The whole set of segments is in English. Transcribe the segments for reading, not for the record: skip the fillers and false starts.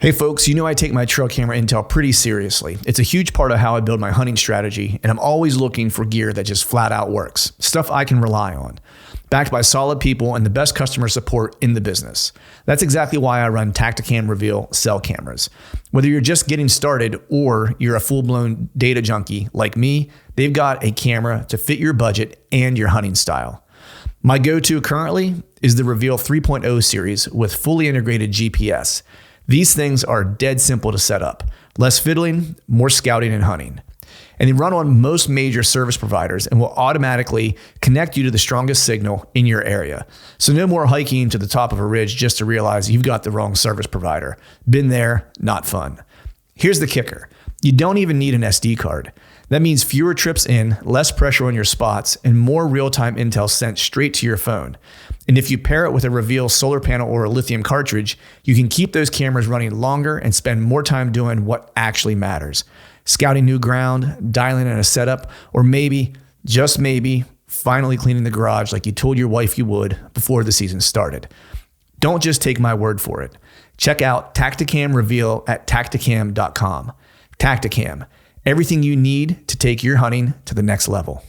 Hey folks, you know I take my trail camera intel pretty seriously. It's a huge part of how I build my hunting strategy, and I'm always looking for gear that just flat out works. Stuff I can rely on. Backed by solid people and the best customer support in the business. That's exactly why I run Tacticam Reveal cell cameras. Whether you're just getting started or you're a full-blown data junkie like me, they've got a camera to fit your budget and your hunting style. My go-to currently is the Reveal 3.0 series with fully integrated GPS. These things are dead simple to set up. Less fiddling, more scouting and hunting. And they run on most major service providers and will automatically connect you to the strongest signal in your area. So no more hiking to the top of a ridge just to realize you've got the wrong service provider. Been there, not fun. Here's the kicker. You don't even need an SD card. That means fewer trips in, less pressure on your spots, and more real-time intel sent straight to your phone. And if you pair it with a Reveal solar panel or a lithium cartridge, you can keep those cameras running longer and spend more time doing what actually matters. Scouting new ground, dialing in a setup, or maybe, just maybe, finally cleaning the garage like you told your wife you would before the season started. Don't just take my word for it. Check out Tacticam Reveal at tacticam.com. Tacticam. Everything you need to take your hunting to the next level.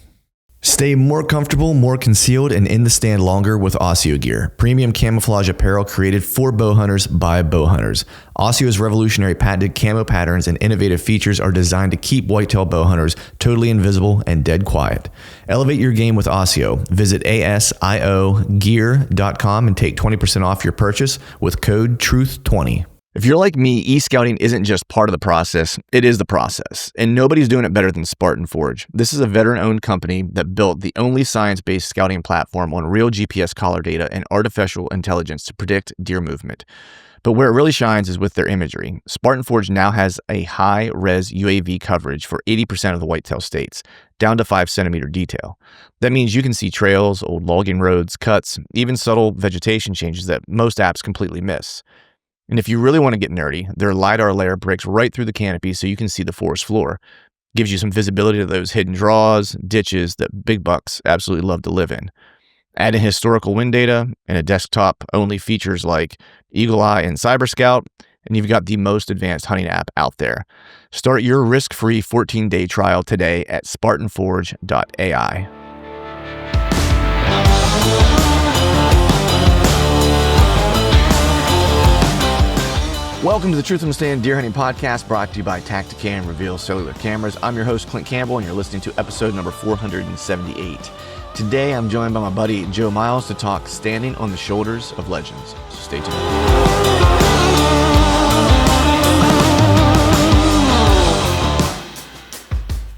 Stay more comfortable, more concealed, and in the stand longer with Oscio gear. Premium camouflage apparel created for bow hunters by bow hunters. Oscio's revolutionary patented camo patterns and innovative features are designed to keep whitetail bow hunters totally invisible and dead quiet. Elevate your game with Oscio. Visit asiogear.com and take 20% off your purchase with code TRUTH20. If you're like me, e-scouting isn't just part of the process, it is the process. And nobody's doing it better than Spartan Forge. This is a veteran-owned company that built the only science-based scouting platform on real GPS collar data and artificial intelligence to predict deer movement. But where it really shines is with their imagery. Spartan Forge now has a high-res UAV coverage for 80% of the whitetail states, down to 5-centimeter detail. That means you can see trails, old logging roads, cuts, even subtle vegetation changes that most apps completely miss. And if you really want to get nerdy, their LiDAR layer breaks right through the canopy so you can see the forest floor. Gives you some visibility to those hidden draws, ditches that big bucks absolutely love to live in. Add in historical wind data and a desktop-only features like Eagle Eye and Cyber Scout, and you've got the most advanced hunting app out there. Start your risk-free 14-day trial today at spartanforge.ai. Welcome to the Truth from the Stand Deer Hunting Podcast, brought to you by Tacticam Reveal Cellular Cameras. I'm your host, Clint Campbell, and you're listening to episode number 478. Today, I'm joined by my buddy, Joe Miles, to talk standing on the shoulders of legends. So stay tuned.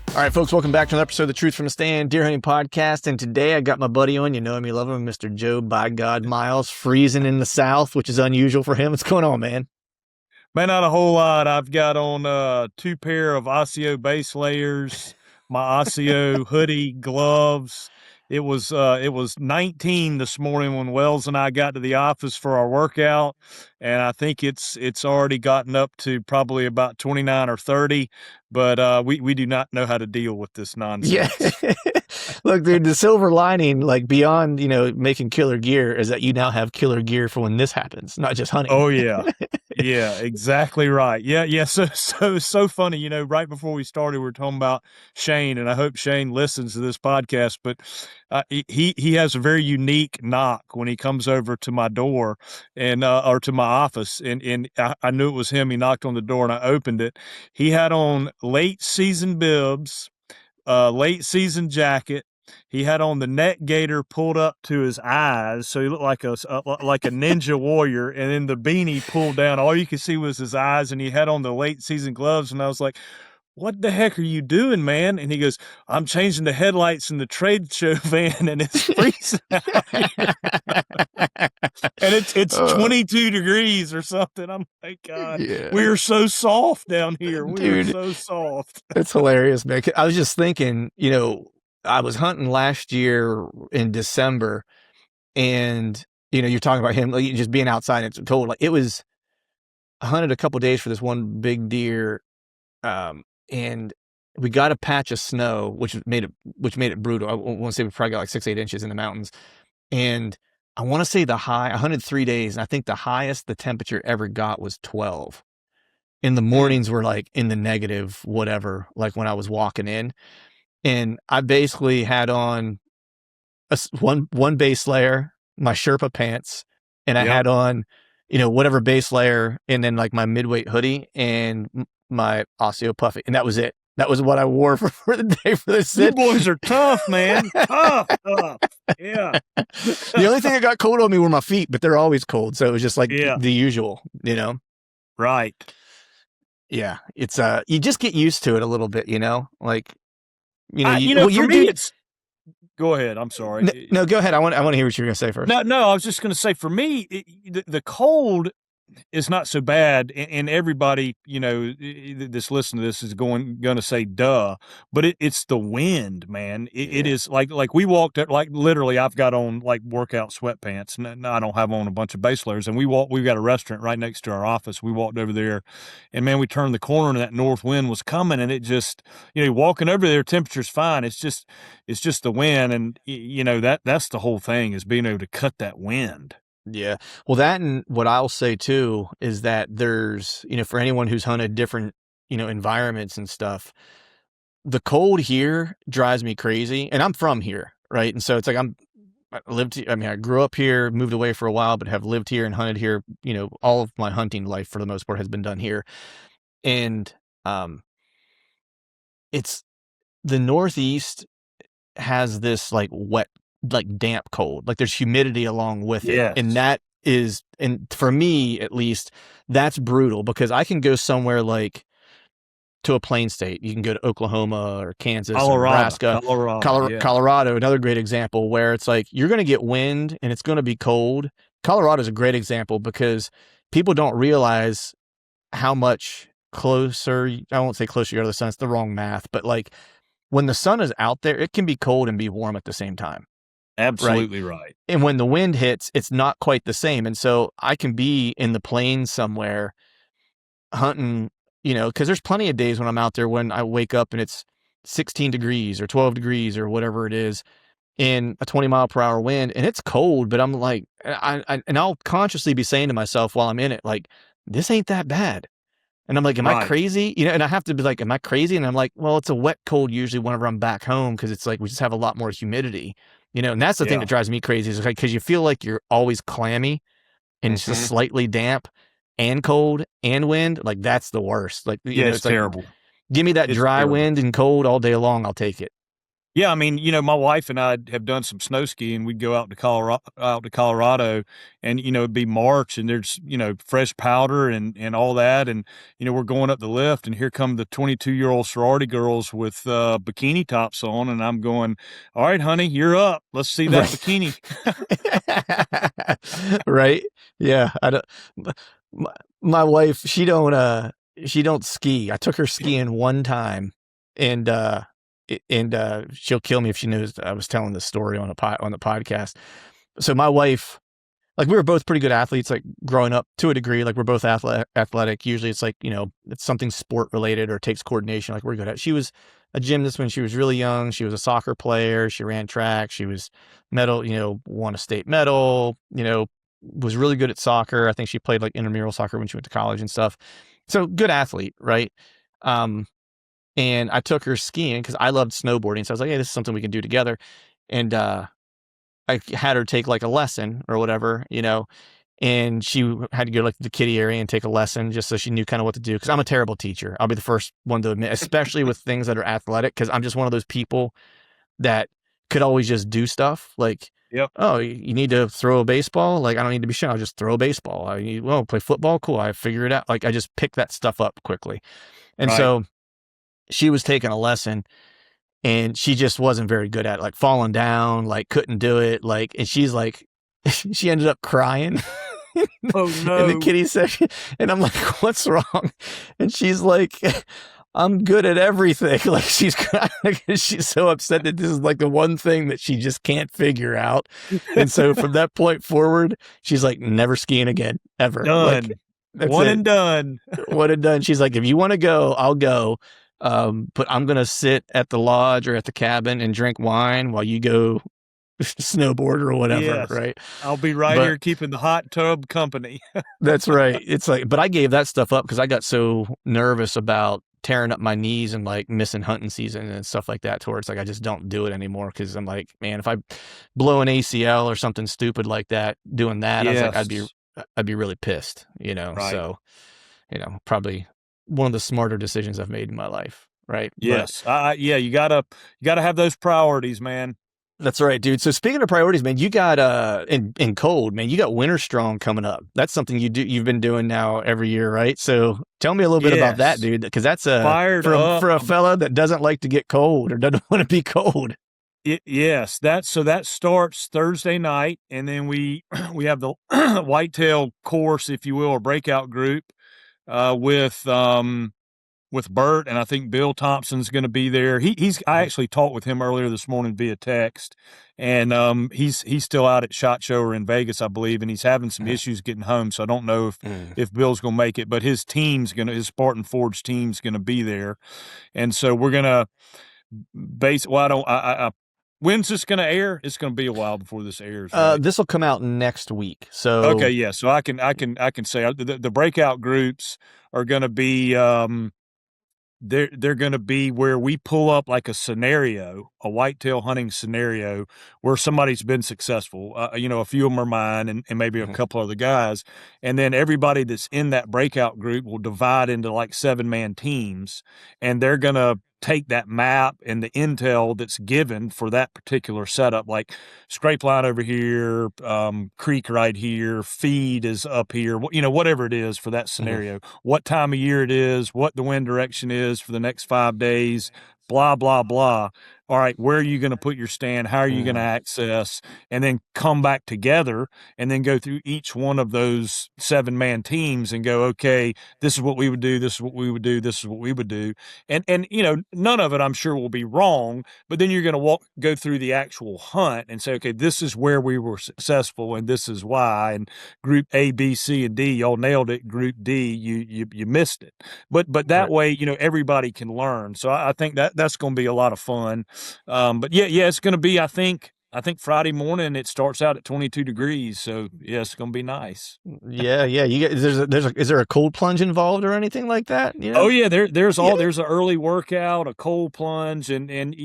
All right, folks, welcome back to another episode of the Truth from the Stand Deer Hunting Podcast. And today, I got my buddy on, you know him, you love him, Mr. Joe, by God, Miles, freezing in the South, which is unusual for him. What's going on, man? Man, not a whole lot. I've got on 2 pair of Oscio base layers, my Oscio hoodie, gloves. It was 19 this morning when Wells and I got to the office for our workout, and I think it's already gotten up to probably about 29 or 30. But we do not know how to deal with this nonsense. Yeah. Look, dude, the silver lining, like beyond, making killer gear, is that you now have killer gear for when this happens, not just hunting. Oh, yeah. Yeah, exactly right. Yeah. So funny. Right before we started, we were talking about Shane, and I hope Shane listens to this podcast, but he has a very unique knock when he comes over to my door and or to my office, and I knew it was him. He knocked on the door and I opened it. He had on late season bibs, late season jacket. He had on the neck gaiter pulled up to his eyes, so he looked like a ninja warrior, and then the beanie pulled down. All you could see was his eyes, and he had on the late season gloves, and I was like, what the heck are you doing, man? And he goes, I'm changing the headlights in the trade show van, and it's freezing out here. And it's 22 degrees or something. I'm like, God, yeah. We are so soft down here. We're so soft. It's hilarious, man. I was just thinking, I was hunting last year in December, and, you're talking about him like, just being outside. It's cold. Like, it was, I hunted a couple of days for this one big deer, and we got a patch of snow, which made it brutal. I want to say we probably got like 6-8 inches in the mountains. And I want to say I hunted 3 days, and I think the highest the temperature ever got was 12. and the mornings were like in the negative, whatever, like when I was walking in. And I basically had on one base layer, my Sherpa pants, and I had on, whatever base layer, and then like my midweight hoodie and my Osteo Puffy, and that was it. That was what I wore for the day for the sit. You boys are tough, man. tough. Yeah. The only thing that got cold on me were my feet, but they're always cold, so it was just like the usual, Right. Yeah, it's you just get used to it a little bit, like, for me, it's. Go ahead. I'm sorry. No, go ahead. I want to hear what you're going to say first. No, I was just going to say, for me, the cold is not so bad, and everybody, that's listening to this is going to say, duh, but it's the wind, man. It is like we walked at, like, literally, I've got on like workout sweatpants, and I don't have on a bunch of base layers, and we've got a restaurant right next to our office. We walked over there, and man, we turned the corner and that north wind was coming, and it just, walking over there, temperature's fine. It's just the wind, and that's the whole thing, is being able to cut that wind. Yeah. Well, that, and what I'll say too is that there's, for anyone who's hunted different, environments and stuff, the cold here drives me crazy. And I'm from here, right? And so it's like I grew up here, moved away for a while, but have lived here and hunted here. All of my hunting life for the most part has been done here. And it's the Northeast has this like wet, like damp cold, like there's humidity along with it. And that is, and for me at least, that's brutal, because I can go somewhere like to a plain state. You can go to Oklahoma or Kansas or Nebraska, Colorado, another great example, where it's like you're going to get wind and it's going to be cold. Colorado is a great example because people don't realize how much closer, I won't say closer you are to the sun, it's the wrong math, but like when the sun is out there, it can be cold and be warm at the same time. Absolutely right. And when the wind hits, it's not quite the same. And so I can be in the plains somewhere hunting, because there's plenty of days when I'm out there when I wake up and it's 16 degrees or 12 degrees or whatever it is in a 20-mile-per-hour wind, and it's cold, but I'm like, and I'll consciously be saying to myself while I'm in it, like, this ain't that bad. And I'm like, am I crazy? And I have to be like, am I crazy? And I'm like, well, it's a wet cold usually whenever I'm back home, because it's like we just have a lot more humidity. And that's the thing that drives me crazy, is like, because you feel like you're always clammy and it's just slightly damp and cold and wind. Like, that's the worst. Like, it's terrible. Like, give me that dry wind and cold all day long. I'll take it. Yeah, I mean, my wife and I have done some snow skiing. We'd go out to Colorado, and it'd be March, and there's fresh powder and all that, and we're going up the lift, and here come the 22-year-old sorority girls with bikini tops on, and I'm going, all right, honey, you're up. Let's see that bikini. Right? Yeah. My wife, she don't ski. I took her skiing one time, and she'll kill me if she knows I was telling this story on the podcast. So my wife, like, we were both pretty good athletes, like growing up to a degree, like we're both athletic. Usually it's like, it's something sport related or takes coordination. Like, we're good at. She was a gymnast when she was really young. She was a soccer player. She ran track. She was won a state medal, was really good at soccer. I think she played like intramural soccer when she went to college and stuff. So good athlete. Right. And I took her skiing because I loved snowboarding. So I was like, hey, this is something we can do together. And I had her take like a lesson or whatever, and she had to go like to the kiddie area and take a lesson just so she knew kind of what to do. Because I'm a terrible teacher. I'll be the first one to admit, especially with things that are athletic, because I'm just one of those people that could always just do stuff. Like, oh, you need to throw a baseball? Like, I don't need to be shown. I'll just throw a baseball. Play football? Cool. I figure it out. Like, I just pick that stuff up quickly. And so she was taking a lesson, and she just wasn't very good at it, like falling down, like couldn't do it. Like, and she's like, she ended up crying. Oh no. In the kiddie section. And I'm like, what's wrong? And she's like, I'm good at everything. Like, she's crying because she's so upset that this is like the one thing that she just can't figure out. And so from that point forward, she's like, never skiing again, ever. Done. Like, one and done. One and done. She's like, if you want to go, I'll go. But I'm going to sit at the lodge or at the cabin and drink wine while you go, snowboard or whatever, Yes. right? I'll be right But here keeping the hot tub company. that's right. It's like, but I gave that stuff up because I got so nervous about tearing up my knees and like missing hunting season and stuff like that. Towards like I just don't do it anymore because I'm like, man, if I blow an ACL or something stupid like that doing that, I was like, Yes. I'd be really pissed, Right. So, probably one of the smarter decisions I've made in my life, right? Yes. Yeah, you gotta have those priorities, man. That's right, dude. So speaking of priorities, man, you got in cold, man, you got Winter Strong coming up. That's something you've been doing now every year, right? So tell me a little bit about that, Yes. dude, because that's Fired up. for a fella that doesn't like to get cold or doesn't want to be cold. Yes, that starts Thursday night, and then we we have the whitetail course, if you will, or breakout group with Bert, and I think Bill Thompson's going to be there. I actually talked with him earlier this morning via text, and he's still out at SHOT Show or in Vegas, I believe, and he's having some issues getting home. So I don't know if Bill's going to make it, but his Spartan Forge team's going to be there, and so we're going to when's this going to air? It's going to be a while before this airs. Right? This will come out next week. So okay, yeah. So I can say the breakout groups are going to be they're going to be where we pull up like a scenario, a whitetail hunting scenario where somebody's been successful. A few of them are mine and maybe a couple other guys. And then everybody that's in that breakout group will divide into like 7-man teams, and they're going to take that map and the intel that's given for that particular setup, like scrape line over here, creek right here, feed is up here, whatever it is for that scenario, what time of year it is, what the wind direction is for the next 5 days, blah, blah, blah. All right, where are you going to put your stand? How are you going to access? And then come back together and then go through each one of those 7-man teams and go, okay, this is what we would do. This is what we would do. This is what we would do. And none of it I'm sure will be wrong, but then you're going to go through the actual hunt and say, okay, this is where we were successful and this is why. And group A, B, C, and D, y'all nailed it. Group D, you missed it. But that way, everybody can learn. So I think that's going to be a lot of fun. But yeah, it's going to be, I think Friday morning it starts out at 22 degrees. So yeah, it's going to be nice. Yeah. You get, is there a cold plunge involved or anything like that? Oh yeah, there's an early workout, a cold plunge, and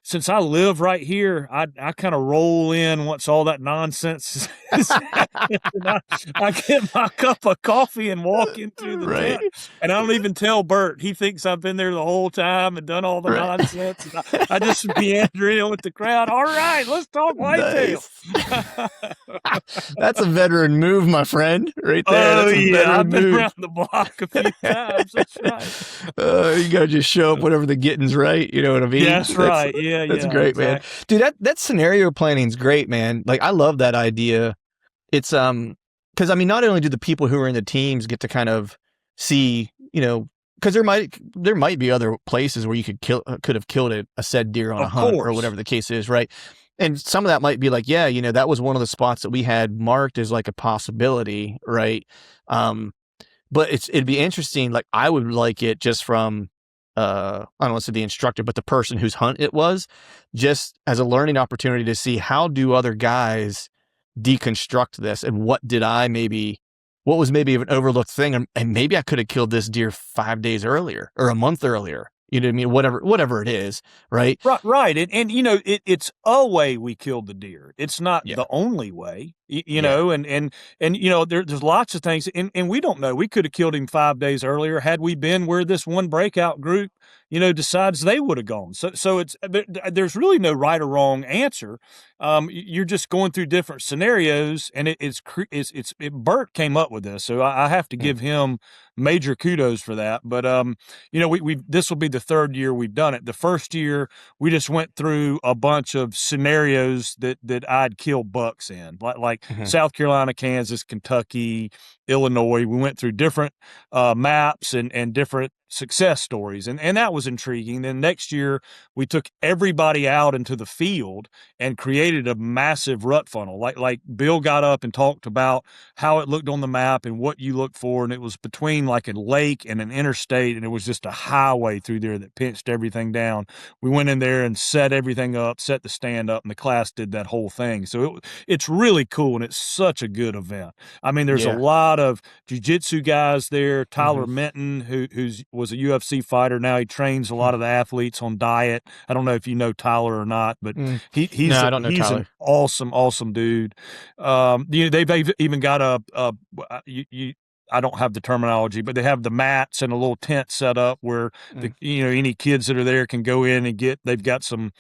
since I live right here, I kind of roll in once all that nonsense is I get my cup of coffee and walk into the tent, and I don't even tell Bert. He thinks I've been there the whole time and done all the nonsense. And I just meander in with the crowd. All right, let's talk whitetail. Nice. That's a veteran move, my friend, right there. Oh yeah, I've been around the block a few times. That's right. You gotta just show up whenever the getting's right. You know what I mean? That's right. Yeah, that's great, exactly. Man. Dude, that scenario planning's great, man. Like I love that idea. It's because I mean, not only do the people who are in the teams get to kind of see, because there might be other places where you could have killed a said deer on a hunt or whatever the case is, right? And some of that might be like, yeah, that was one of the spots that we had marked as like a possibility, right? But it'd be interesting. Like I would like it just from, I don't want to say the instructor, but the person whose hunt it was, just as a learning opportunity to see how do other guys deconstruct this and what was maybe an overlooked thing. And maybe I could have killed this deer 5 days earlier or a month earlier. You know what I mean? Whatever it is, right? Right. And it's a way we killed the deer. It's not the only way, know, and there's lots of things, and we don't know. We could have killed him 5 days earlier had we been where this one breakout group, decides they would have gone. So there's really no right or wrong answer. You're just going through different scenarios, and Bert came up with this, so I have to give him major kudos for that. But this will be the third year we've done it. The first year we just went through a bunch of scenarios that I'd kill bucks in, like South Carolina, Kansas, Kentucky, Illinois. We went through different maps and different success stories, and that was intriguing. Then next year we took everybody out into the field and created a massive rut funnel. Like Bill got up and talked about how it looked on the map and what you look for, and it was between like a lake and an interstate, and it was just a highway through there that pinched everything down. We went in there and set everything up, set the stand up, and the class did that whole thing. So it's really cool, and it's such a good event. I mean, there's a Yeah. lot of jiu-jitsu guys there. Tyler Mhm. Minton, who was a UFC fighter, now he trains a lot of the athletes on diet. I don't know if you know Tyler or not, but Mm. No, he's I don't know he's an Tyler. awesome dude. They've even got you I don't have the terminology, but they have the mats and a little tent set up where Mm. any kids that are there can go in and they've got some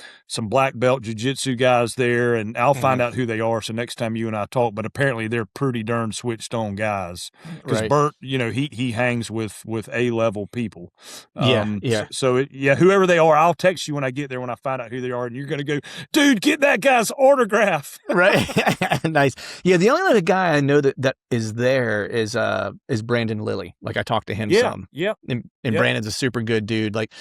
black belt jiu-jitsu guys there, and I'll find Mhm. out who they are. So next time you and I talk, but apparently they're pretty darn switched on guys, because Right. Bert, he hangs with A-level people. Yeah. Yeah. Whoever they are, I'll text you when I get there when I find out who they are, and you're going to go, dude, get that guy's autograph. Right. Nice. Yeah. The only other guy I know that is there is Brandon Lilly. Like I talked to him Yeah. some. Yep. And Yep. Brandon's a super good dude. Like,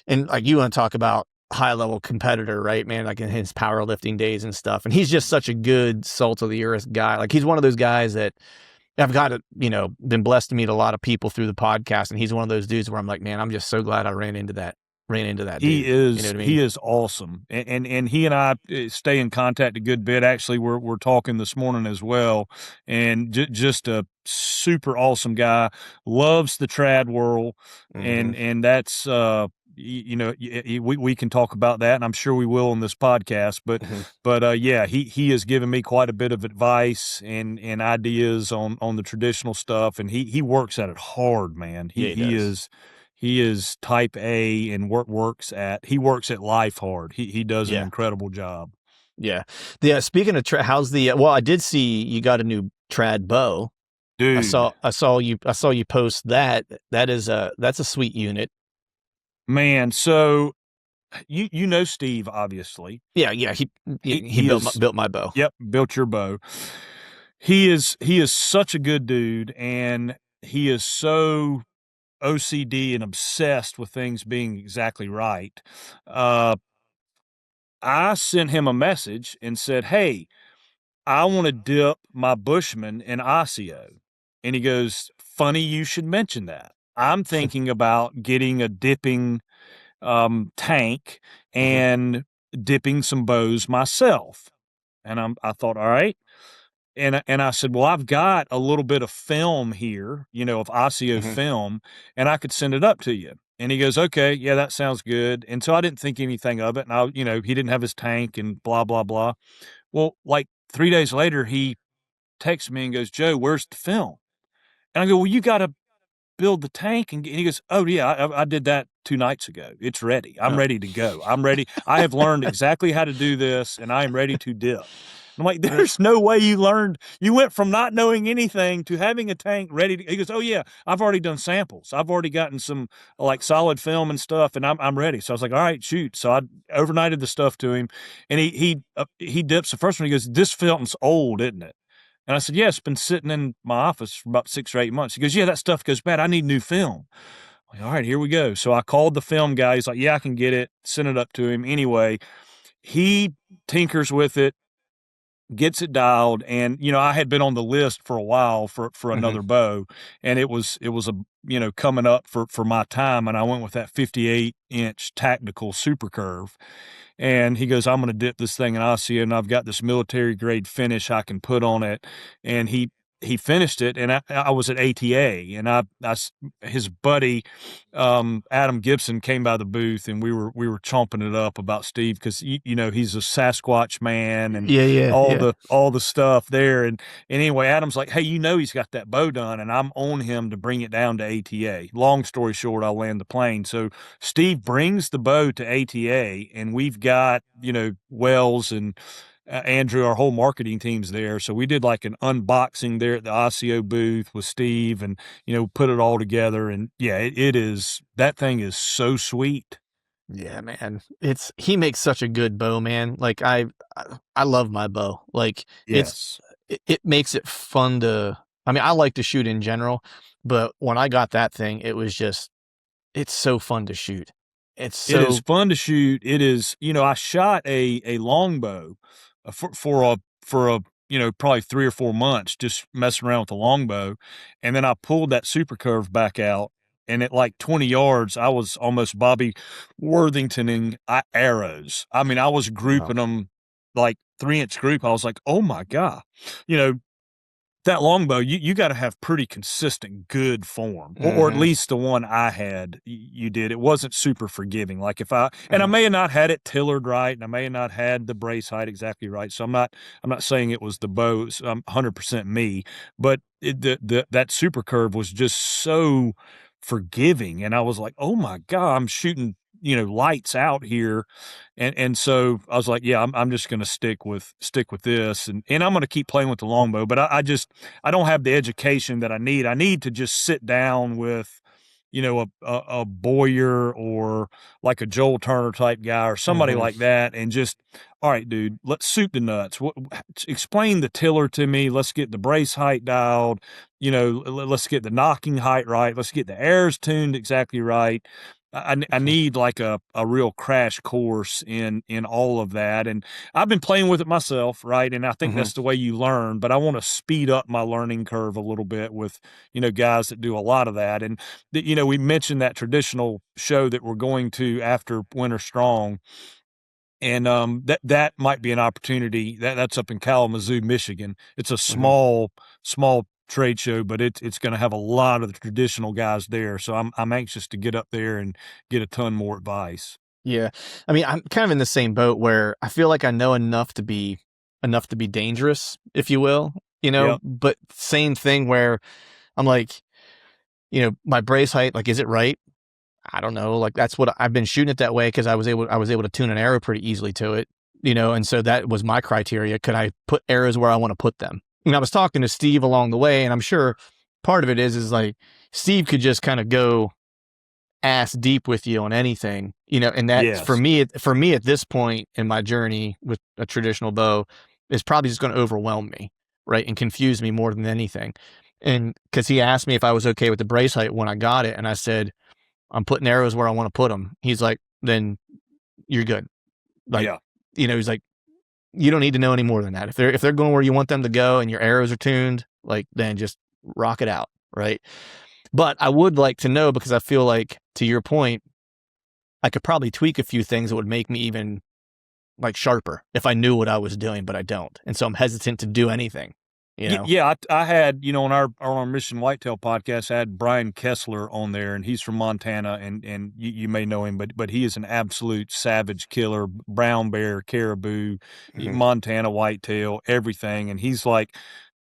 and like you want to talk about high level competitor, right, man? Like in his powerlifting days and stuff. And he's just such a good salt of the earth guy. Like he's one of those guys that I've got to, been blessed to meet a lot of people through the podcast. And he's one of those dudes where I'm like, man, I'm just so glad I ran into that He dude. You know what I mean? is awesome, and he and I stay in contact a good bit. Actually, we're talking this morning as well, and just a super awesome guy. Loves the trad world, Mm-hmm. and that's we can talk about that, and I'm sure we will on this podcast. Mm-hmm. But yeah, he has given me quite a bit of advice and ideas on the traditional stuff, and he works at it hard, man. Yeah, he does. He is type A and he works at life hard. He does an Yeah. incredible job. Yeah. Yeah. Speaking of how's well, I did see you got a new trad bow. Dude, I saw you post that. That's a sweet unit. man, so you know Steve, obviously. Yeah. Yeah. He He is built my bow. Yep, built your bow. He is such a good dude, and he is so OCD and obsessed with things being exactly right. I sent him a message and said, "Hey, I want to dip my Bushman in Osseo." And he goes, "Funny you should mention that. I'm thinking about getting a dipping tank Mm-hmm. and dipping some bows myself." And I thought, all right. And I said, well, I've got a little bit of film here, of Osseo Mm-hmm. film, and I could send it up to you. And he goes, okay, yeah, that sounds good. And so I didn't think anything of it. And he didn't have his tank and blah, blah, blah. Well, like 3 days later, he texts me and goes, Joe, where's the film? And I go, well, you got to build the tank. And he goes, oh, yeah, I did that 2 nights ago. It's ready. I'm Oh. ready to go. I'm ready. I have learned exactly how to do this, and I am ready to dip. I'm like, there's no way you went from not knowing anything to having a tank ready to. He goes, oh, yeah, I've already done samples. I've already gotten some like solid film and stuff, and I'm ready. So I was like, all right, shoot. So I overnighted the stuff to him, and he dips the first one. He goes, this film's old, isn't it? And I said, yeah, it's been sitting in my office for about 6 or 8 months. He goes, yeah, that stuff goes bad. I need new film. I'm like, all right, here we go. So I called the film guy. He's like, yeah, I can get it. Sent it up to him. Anyway, he tinkers with it, gets it dialed, and I had been on the list for a while for Mm-hmm. another bow, and it was a coming up for my time, and I went with that 58-inch tactical super curve. And he goes, I'm going to dip this thing in Osseo, and I've got this military grade finish I can put on it. And he finished it, and I was at ATA, and his buddy Adam Gibson came by the booth, and we were chomping it up about Steve, because he's a Sasquatch man and Yeah. Yeah. Yeah. all the stuff there. And anyway, Adam's like, hey, he's got that bow done, and I'm on him to bring it down to ATA. Long story short, I'll land the plane. So Steve brings the bow to ATA, and we've got Wells and Andrew, our whole marketing team's there. So we did like an unboxing there at the Osseo booth with Steve, and put it all together. And yeah, that thing is so sweet. Yeah, man. He makes such a good bow, man. Like I love my bow. Like Yes. it makes it fun to I mean, I like to shoot in general, but when I got that thing, it was just, it's so fun to shoot. It's It is so, fun to shoot. It is, I shot a longbow for a probably 3 or 4 months just messing around with the longbow, and then I pulled that super curve back out, and at like 20 yards, I was almost Bobby Worthingtoning arrows. I mean, I was wow. grouping them like 3-inch group. I was like, oh my god, you know, that longbow, you got to have pretty consistent good form, or at Mm-hmm. least the one I had. You did. It wasn't super forgiving. Like if I and I Mm-hmm. may have not had it tillered right, and I may have not had the brace height exactly right. So I'm not saying it was the bow. It's 100% me, but that super curve was just so forgiving, and I was like, oh my god, I'm shooting lights out here, and so I was like, yeah, I'm just going to stick with this, and I'm going to keep playing with the longbow. But I don't have the education that I need. I need to just sit down with, a Boyer or like a Joel Turner type guy or somebody Mm-hmm. like that, and just, all right, dude, let's soup the nuts. Explain the tiller to me. Let's get the brace height dialed. Let's get the knocking height right. Let's get the airs tuned exactly right. I need like a real crash course in all of that, and I've been playing with it myself, right? And I think Mm-hmm. that's the way you learn. But I want to speed up my learning curve a little bit with guys that do a lot of that. And we mentioned that traditional show that we're going to after Winter Strong, and that might be an opportunity. That's up in Kalamazoo, Michigan. It's a Mm-hmm. small trade show, but it's going to have a lot of the traditional guys there. So I'm anxious to get up there and get a ton more advice. Yeah. I mean, I'm kind of in the same boat where I feel like I know enough to be dangerous, if you will, Yep. but same thing where I'm like, my brace height, like, is it right? I don't know. Like, that's what I've been shooting it that way because I was able to tune an arrow pretty easily to it, and so that was my criteria. Could I put arrows where I want to put them? And I was talking to Steve along the way, and I'm sure part of it is like Steve could just kind of go ass deep with you on anything, and that Yes. for me at this point in my journey with a traditional bow is probably just going to overwhelm me, right? And confuse me more than anything. And because he asked me if I was okay with the brace height when I got it, and I said, I'm putting arrows where I want to put them. He's like, then you're good. Like, Yeah. he's like, you don't need to know any more than that. If they're going where you want them to go and your arrows are tuned, like, then just rock it out, right? But I would like to know, because I feel like, to your point, I could probably tweak a few things that would make me even like sharper if I knew what I was doing, but I don't. And so I'm hesitant to do anything, Yeah, I had, on our Mission Whitetail podcast, I had Brian Kessler on there, and he's from Montana, and you may know him, but he is an absolute savage killer, brown bear, caribou, Mhm. Montana whitetail, everything. And he's like,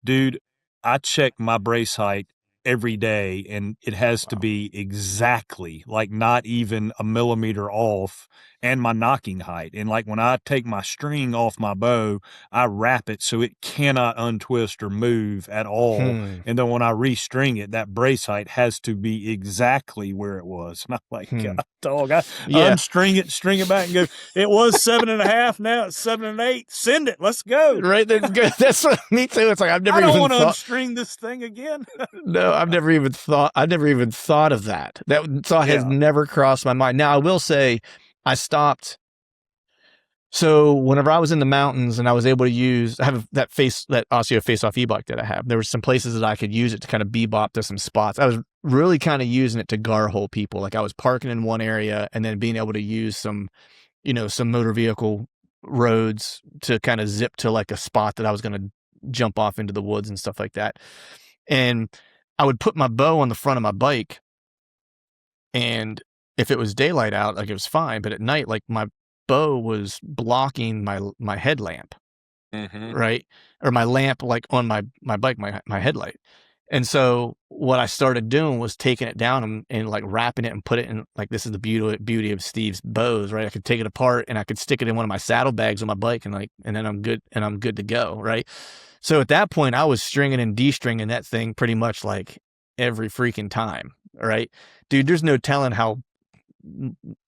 dude, I check my brace height every day, and it has to Wow. be exactly, like, not even a millimeter off, and my knocking height. And like when I take my string off my bow, I wrap it so it cannot untwist or move at all. Hmm. And then when I restring it, that brace height has to be exactly where it was. And I'm like, Hmm. God, dog, I Yeah. unstring it, string it back, and go, it was 7.5. Now it's 7 1/8. Send it. Let's go. Right. That's good. That's what me too. It's like, I've I never don't even want to thought. unstring this thing again. No, I've never even thought of that. That thought has Yeah. never crossed my mind. Now, I will say I stopped. So whenever I was in the mountains and I was able to I have that Osio face-off e-bike that I have, there were some places that I could use it to kind of bebop to some spots. I was really kind of using it to gar hole people. Like, I was parking in one area and then being able to use some motor vehicle roads to kind of zip to like a spot that I was going to jump off into the woods and stuff like that. And I would put my bow on the front of my bike, and if it was daylight out, like, it was fine. But at night, like, my bow was blocking my headlamp, Mm-hmm. right? Or my lamp, like, on my bike, my headlight. And so what I started doing was taking it down and like wrapping it and put it in, like, this is the beauty of Steve's bows, right? I could take it apart and I could stick it in one of my saddlebags on my bike, and then I'm good to go, right? So at that point, I was stringing and de-stringing that thing pretty much like every freaking time, right? Dude, there's no telling how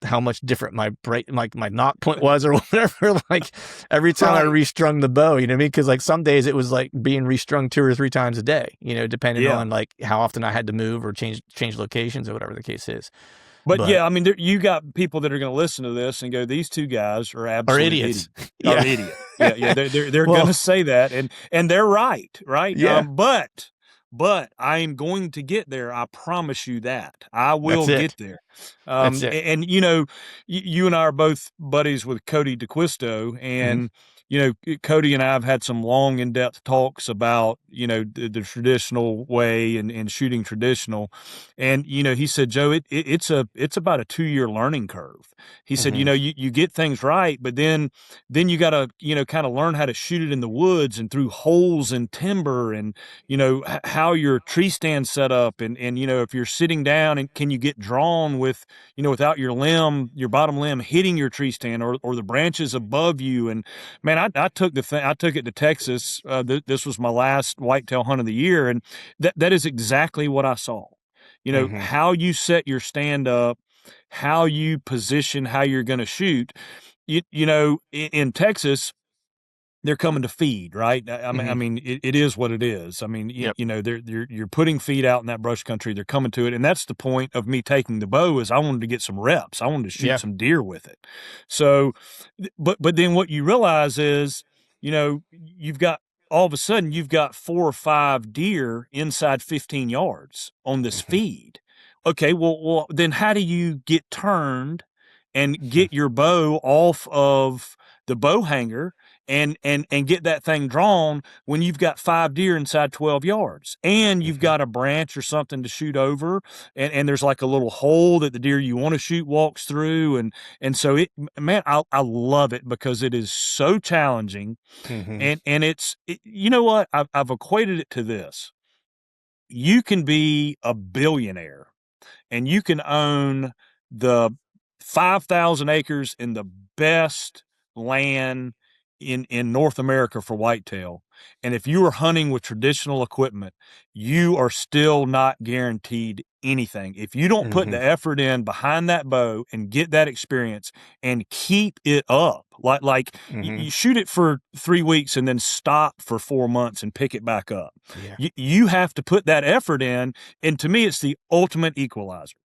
how much different my my knock point was or whatever. Like every time I restrung the bow, you know what I mean? Because like some days it was like being restrung 2 or 3 times a day, you know, depending on like how often I had to move or change locations or whatever the case is. But yeah, I mean, you got people that are going to listen to this and go, "These two guys are absolute idiots." Are idiots. Yeah, they're going to say that, and they're right. Yeah. But I am going to get there. I promise you that. I will get there. That's it. And you know, you and I are both buddies with Cody DeQuisto, and you know, Cody and I have had some long, in-depth talks about, you know, the traditional way and shooting traditional. And, you know, he said, Joe, it's about a 2-year learning curve. He said, you know, you get things right, but then you got to, you know, kind of learn how to shoot it in the woods and through holes in timber, and, you know, how your tree stand's set up, and, you know, if you're sitting down, and can you get drawn with, you know, without your bottom limb hitting your tree stand or the branches above you. And man, I took it to Texas. This was my last whitetail hunt of the year, and that is exactly what I saw. You know, how you set your stand up, how you position, how you're going to shoot. You know, in Texas, they're coming to feed, right? I mean, it is what it is. I mean, you know, you're putting feed out in that brush country. They're coming to it, and that's the point of me taking the bow. Is I wanted to get some reps. I wanted to shoot some deer with it. So, but then what you realize is, you know, all of a sudden you've got 4 or 5 deer inside 15 yards on this feed. Okay, well, then how do you get turned and get your bow off of the bow hanger and get that thing drawn when you've got 5 deer inside 12 yards and you've got a branch or something to shoot over, and there's like a little hole that the deer you want to shoot walks through, and so I love it because it is so challenging. And you know what, I've equated it to this: you can be a billionaire and you can own the 5,000 acres in the best land in North America for whitetail. And if you are hunting with traditional equipment, you are still not guaranteed anything. If you don't put the effort in behind that bow and get that experience and keep it up, like you shoot it for 3 weeks and then stop for 4 months and pick it back up. You have to put that effort in. And to me, it's the ultimate equalizer.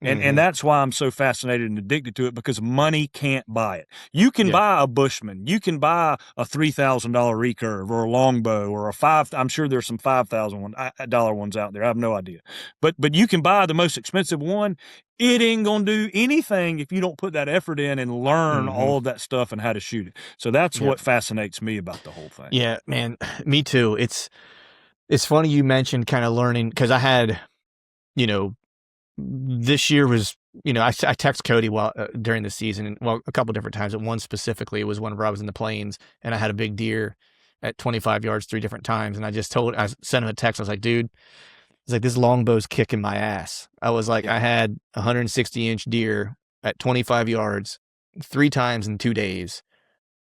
And that's why I'm so fascinated and addicted to it, because money can't buy it. You can buy a Bushman, you can buy a $3,000 recurve or a longbow or I'm sure there's some $5,000 ones out there. I have no idea. But you can buy the most expensive one. It ain't going to do anything if you don't put that effort in and learn all of that stuff and how to shoot it. So that's what fascinates me about the whole thing. Yeah, man, me too. It's funny you mentioned kind of learning, because I had, you know, this year was, you know, I text Cody during the season, and a couple different times. At one specifically, it was whenever I was in the plains and I had a big deer at 25 yards 3 different times, and I sent him a text. I was like, dude, it's like this longbow's kicking my ass. I was like, I had a 160-inch deer at 25 yards 3 times in 2 days.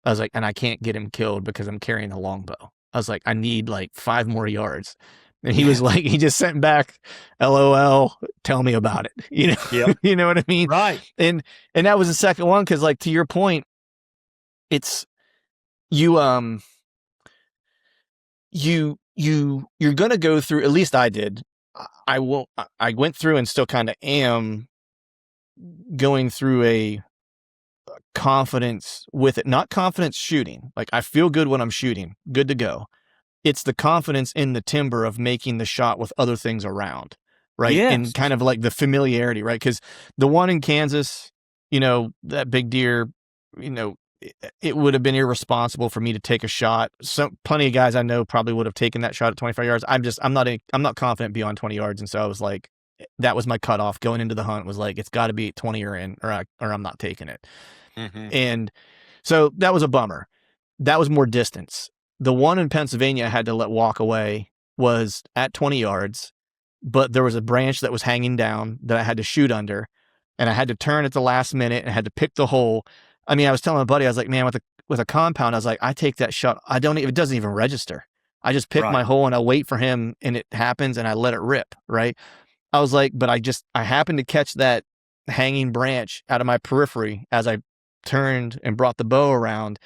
I was like, and I can't get him killed because I'm carrying a longbow. I was like, I need like 5 more yards. And he was like, he just sent back, LOL, tell me about it. You know, you know what I mean? Right. And that was the second one. 'Cause like, to your point, it's you're going to go through, at least I did. I went through and still kind of am going through a confidence with it, not confidence shooting. Like, I feel good when I'm shooting, good to go. It's the confidence in the timber of making the shot with other things around, right? Yes. And kind of like the familiarity, right? Because the one in Kansas, you know, that big deer, you know, it would have been irresponsible for me to take a shot. Plenty of guys I know probably would have taken that shot at 25 yards. I'm not confident beyond 20 yards. And so I was like, that was my cutoff going into the hunt, was like, it's got to be at 20 or in, or I'm not taking it. And so that was a bummer. That was more distance. The one in Pennsylvania I had to let walk away was at 20 yards, but there was a branch that was hanging down that I had to shoot under, and I had to turn at the last minute and I had to pick the hole. I mean, I was telling my buddy, I was like, man, with a compound, I was like, I take that shot. It doesn't even register. I just pick my hole and I wait for him, and it happens and I let it rip. Right. I was like, but I happened to catch that hanging branch out of my periphery as I turned and brought the bow around,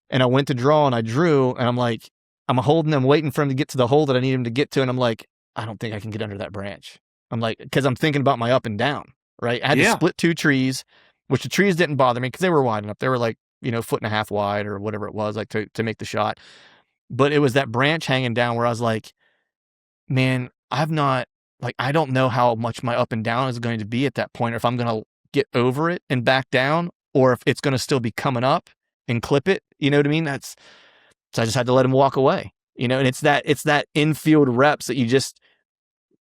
and I went to draw and I drew, and I'm like, I'm holding him, waiting for him to get to the hole that I need him to get to, and I'm like, I don't think I can get under that branch. I'm like, because I'm thinking about my up and down, right? I had to split 2 trees, which the trees didn't bother me because they were wide enough. They were like, 1.5 feet wide or whatever it was, like to make the shot. But it was that branch hanging down where I was like, man, I don't know how much my up and down is going to be at that point, or if I'm going to get over it and back down, or if it's going to still be coming up and clip it. You know what I mean? So I just had to let him walk away, and it's that infield reps that you just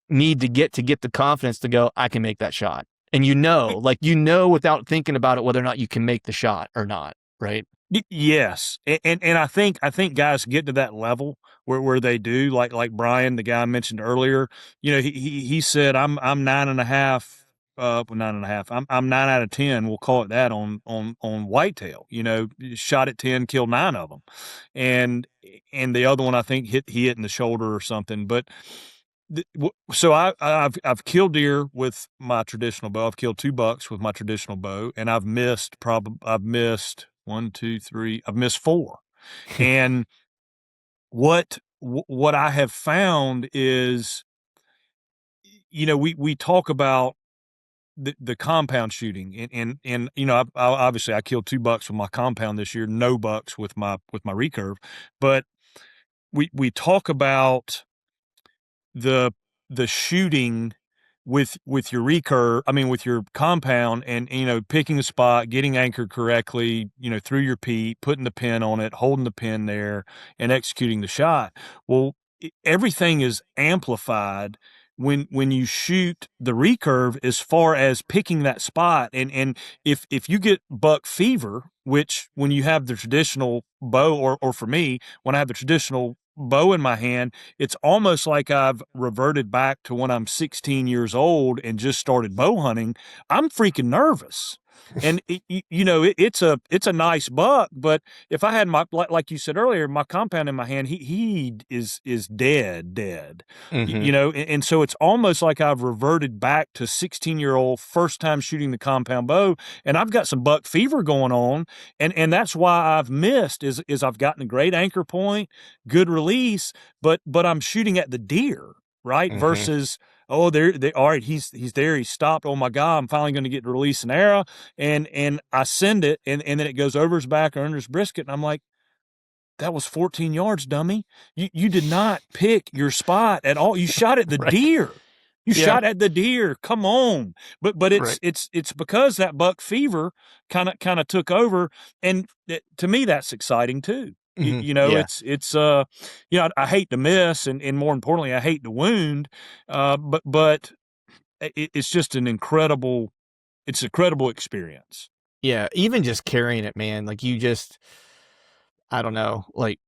need to get the confidence to go, I can make that shot. And without thinking about it, whether or not you can make the shot or not. Right. Yes. And I think guys get to that level where they do, like Brian, the guy I mentioned earlier, he said, I'm 9.5, 9.5. I'm 9 out of 10. We'll call it that on whitetail, shot at 10, killed 9 of them. And the other one, I think he hit in the shoulder or something. But so I've killed deer with my traditional bow. I've killed 2 bucks with my traditional bow, and I've missed 1, 2, 3. I've missed 4. And what I have found is, we talk about the compound shooting, and I obviously I killed 2 bucks with my compound this year, no bucks with my recurve, but we talk about the shooting with your recurve, with your compound, and picking a spot, getting anchored correctly, through your peat, putting the pin on it, holding the pin there, and executing the shot. Well, everything is amplified when you shoot the recurve, as far as picking that spot. And if you get buck fever, which when you have the traditional bow, or for me, when I have the traditional bow in my hand, it's almost like I've reverted back to when I'm 16 years old and just started bow hunting. I'm freaking nervous. And it's a nice buck, but if I had my, like you said earlier, my compound in my hand, he is dead. Mm-hmm. And so it's almost like I've reverted back to 16-year-old first time shooting the compound bow, and I've got some buck fever going on, and that's why I've missed is I've gotten a great anchor point, good release, but I'm shooting at the deer, right? Mm-hmm. Versus, all right, he's there, he's stopped. Oh my God, I'm finally going to get to release an arrow, and I send it, and then it goes over his back or under his brisket, and I'm like, that was 14 yards, dummy. You did not pick your spot at all. You shot at the Right. deer. You shot at the deer. Come on. But it's because that buck fever kind of took over, and to me that's exciting too. Mm-hmm. It's I hate to miss, and more importantly, I hate to wound. But it's just an incredible experience. Yeah. Even just carrying it, man. Like I don't know. Like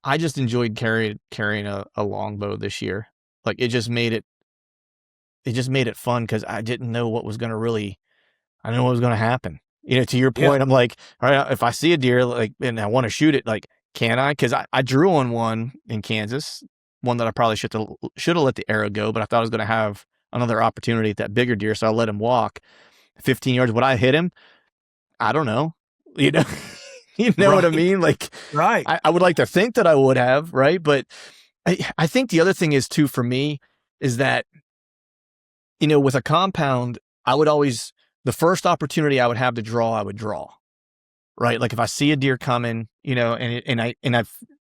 I just enjoyed carrying a longbow this year. Like it just made it fun because I didn't know what was going to I didn't know what was going to happen. To your Yeah. point, I'm like, all right, if I see a deer, like, and I want to shoot it, like, can I? Because I drew on one in Kansas, one that I probably should have let the arrow go, but I thought I was going to have another opportunity at that bigger deer, so I let him walk 15 yards. Would I hit him? I don't know. You know, what I mean? Like, Right. I would like to think that I would have, right? But I think the other thing is too, for me, is that, with a compound, I would always, the first opportunity I would have to draw, I would draw, right? Like if I see a deer coming, and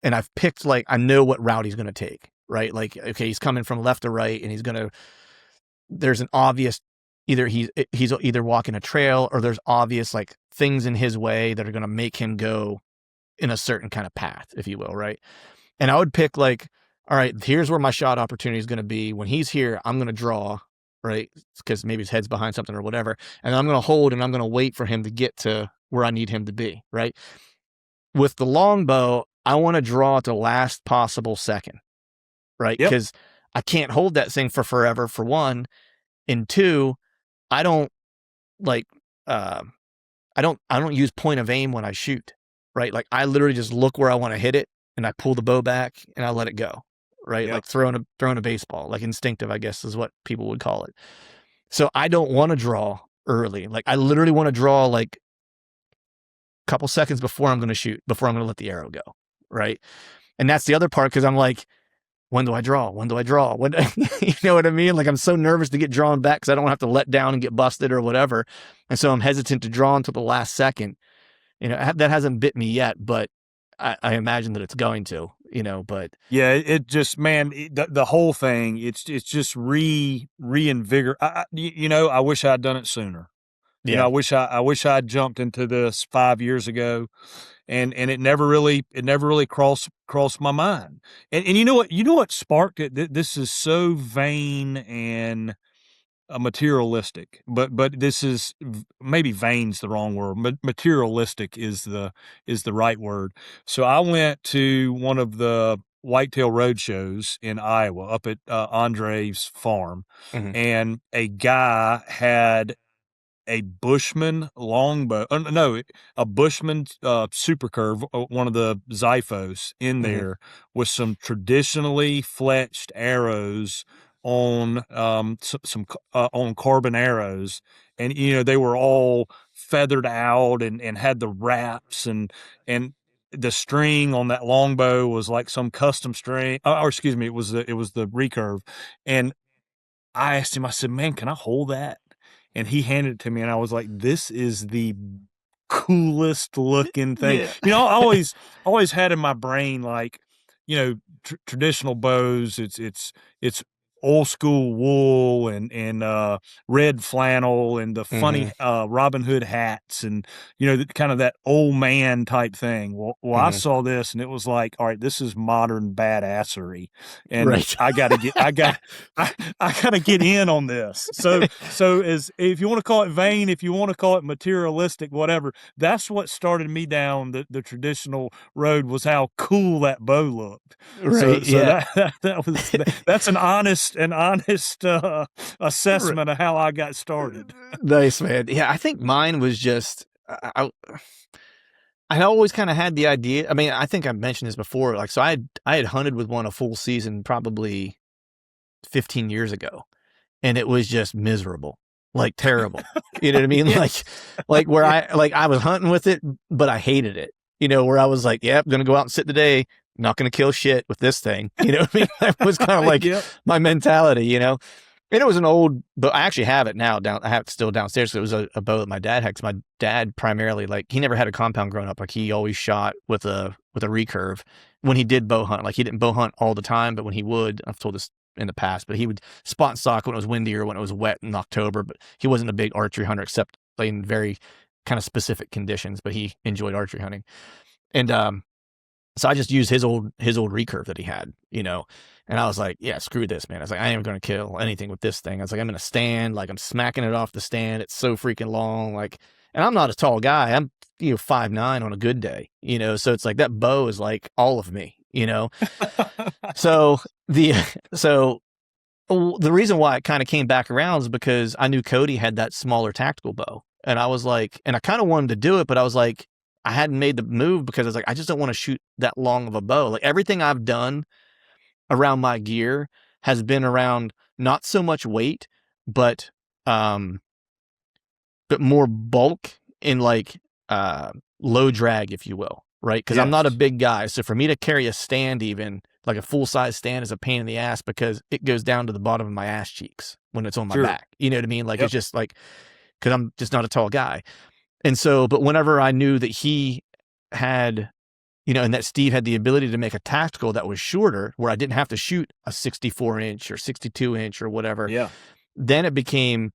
I've picked, like, I know what route he's going to take, right? Like, okay, he's coming from left to right, and there's an obvious, he's either walking a trail, or there's obvious, like, things in his way that are going to make him go in a certain kind of path, if you will, right? And I would pick, like, all right, here's where my shot opportunity is going to be. When he's here, I'm going to draw, right? Because maybe his head's behind something or whatever. And I'm going to hold, and I'm going to wait for him to get to where I need him to be, right? With the longbow, I want to draw at the last possible second, right? Yep. Because I can't hold that thing for forever, for one. And two, I don't like, I don't use point of aim when I shoot, right? Like I literally just look where I want to hit it, and I pull the bow back and I let it go, right? Yep. Like throwing a baseball, like instinctive, I guess is what people would call it. So I don't want to draw early. Like I literally want to draw like a couple seconds before I'm going to shoot, before I'm going to let the arrow go. Right. And that's the other part. Cause I'm like, when do I draw? When do I draw? When, you know what I mean? Like I'm so nervous to get drawn back because I don't have to let down and get busted or whatever. And so I'm hesitant to draw until the last second. You know, that hasn't bit me yet, but I imagine that it's going to, you know, but yeah, it just, man, the whole thing, it's just reinvigorate. You know, I wish I'd done it sooner. yeah. You know, I wish I'd jumped into this 5 years ago, and it never really crossed my mind. And you know what sparked it? This is so vain and materialistic, but this is maybe vain's the wrong word. Materialistic is the right word. So I went to one of the whitetail road shows in Iowa up at Andre's farm, Mhm. and a guy had a Bushman longbow. No, a Bushman Super Curve, one of the Xiphos in there with some traditionally fletched arrows on some on carbon arrows, and you know they were all feathered out and had the wraps and the string on that longbow was like some custom string, or excuse me, it was the recurve. And I asked him, I said, "Man, can I hold that?" And he handed it to me, and I was like, "This is the coolest looking thing." Yeah. You know, I always had in my brain, like, you know, traditional bows. It's old school wool and red flannel and the funny Robin Hood hats and you know kind of that old man type thing. Well, I saw this and it was like, all right, this is modern badassery, and Right. I gotta get in on this. So as if you want to call it vain, if you want to call it materialistic, whatever, that's what started me down the traditional road, was how cool that bow looked. Right. So Yeah. that's an honest assessment of how I got started. Nice, man. Yeah, I think mine was just I always kind of had the idea. I mean, I think I mentioned this before. Like, so I had hunted with one a full season probably 15 years ago, and it was just miserable, like terrible. You know what I mean? Yeah. Like where I was hunting with it, but I hated it. You know, where I was like, yeah, I'm gonna go out and sit today. Not gonna kill shit with this thing. You know what I mean? That was kind of like Yep. my mentality. You know. And it was an old, but I actually have it now I have it still downstairs. It was a bow that my dad had. Cause my dad primarily, like, he never had a compound growing up. Like, he always shot with a recurve when he did bow hunt. Like, he didn't bow hunt all the time, but when he would, I've told this in the past, but he would spot and stock when it was windy or when it was wet in October. But he wasn't a big archery hunter except in very kind of specific conditions, but he enjoyed archery hunting. And, so I just used his old recurve that he had, you know, and I was like, yeah, screw this, man. I was like, I ain't going to kill anything with this thing. I was like, I'm going to stand, like I'm smacking it off the stand. It's so freaking long. Like, and I'm not a tall guy. I'm, 5'9" on a good day, so it's like that bow is like all of me, So the reason why it kind of came back around is because I knew Cody had that smaller tactical bow. And I was like, and I kind of wanted to do it, but I was like, I hadn't made the move because I was like, I just don't want to shoot that long of a bow. Like, everything I've done around my gear has been around not so much weight, but more bulk in like low drag, if you will, right? Because I'm not a big guy. So for me to carry a stand, even like a full size stand, is a pain in the ass because it goes down to the bottom of my ass cheeks when it's on my back. You know what I mean? Like, it's just like, because I'm just not a tall guy. And so, but whenever I knew that he had, and that Steve had the ability to make a tactical that was shorter, where I didn't have to shoot a 64-inch or 62-inch or whatever, then it became,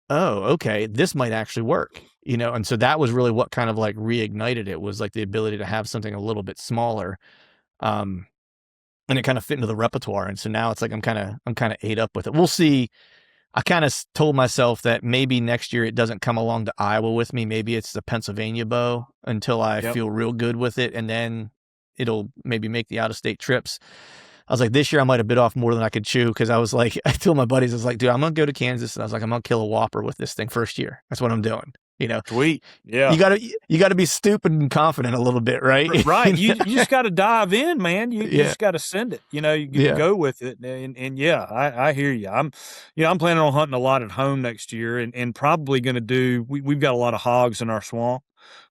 oh, okay, this might actually work, And so that was really what kind of like reignited it, was like the ability to have something a little bit smaller, and it kind of fit into the repertoire. And so now it's like I'm kind of ate up with it. We'll see. I kind of told myself that maybe next year it doesn't come along to Iowa with me. Maybe it's the Pennsylvania bow until I feel real good with it. And then it'll maybe make the out-of-state trips. I was like, this year I might have bit off more than I could chew. Cause I was like, I told my buddies, I was like, dude, I'm going to go to Kansas. And I was like, I'm going to kill a whopper with this thing first year. That's what I'm doing. Sweet. Yeah. You gotta be stupid and confident a little bit, right? Right. You just got to dive in, man. You Yeah. just got to send it, you Yeah. go with it. And yeah, I hear you. I'm planning on hunting a lot at home next year and probably going to we've got a lot of hogs in our swamp.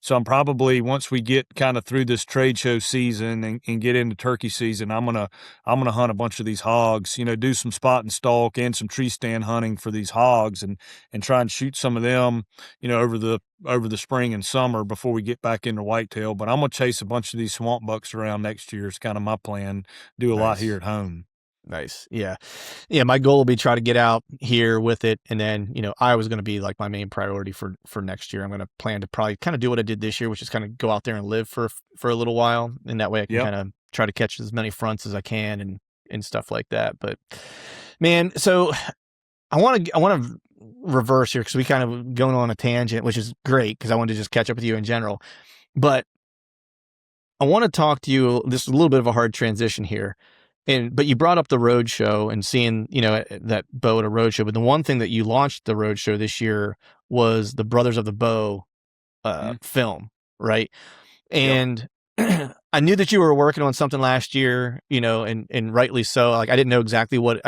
So I'm probably, once we get kind of through this trade show season and get into turkey season, I'm going to hunt a bunch of these hogs, do some spot and stalk and some tree stand hunting for these hogs and try and shoot some of them, over the spring and summer before we get back into whitetail. But I'm going to chase a bunch of these swamp bucks around next year. It's kind of my plan. Do a lot here at home. Nice. Yeah. Yeah. My goal will be try to get out here with it. And then, I was going to be like my main priority for next year. I'm going to plan to probably kind of do what I did this year, which is kind of go out there and live for a little while. And that way I can kind of try to catch as many fronts as I can and stuff like that. But man, so I want to reverse here because we kind of going on a tangent, which is great because I wanted to just catch up with you in general. But I want to talk to you. This is a little bit of a hard transition here. But you brought up the road show and seeing, that bow at a road show. But the one thing that you launched the road show this year was the Brothers of the Bow film, right? And I knew that you were working on something last year, and rightly so. Like I didn't know exactly what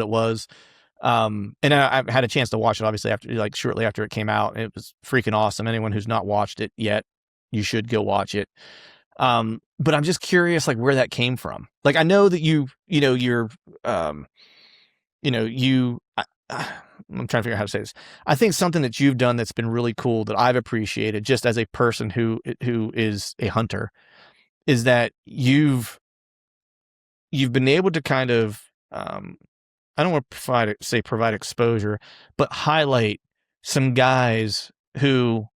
it was. And I had a chance to watch it obviously shortly after it came out. It was freaking awesome. Anyone who's not watched it yet, you should go watch it. But I'm just curious, where that came from. I know that I'm trying to figure out how to say this. I think something that you've done that's been really cool that I've appreciated just as a person who is a hunter is that you've been able to kind of, I don't want to provide exposure, but highlight some guys who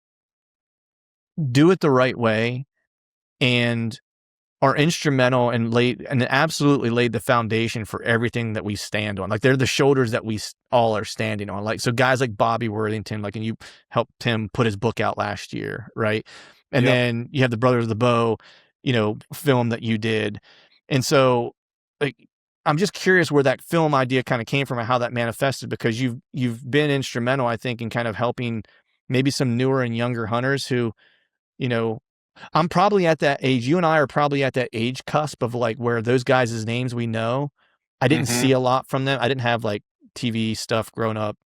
do it the right way and are instrumental and absolutely laid the foundation for everything that we stand on. They're the shoulders that we all are standing on. So guys like Bobby Worthington, and you helped him put his book out last year, right? And then you have the Brothers of the Bow, film that you did. And so I'm just curious where that film idea kind of came from and how that manifested, because you've been instrumental, I think, in kind of helping maybe some newer and younger hunters who, I'm probably at that age. You and I are probably at that age cusp of where those guys' names we know. I didn't see a lot from them. I didn't have TV stuff growing up,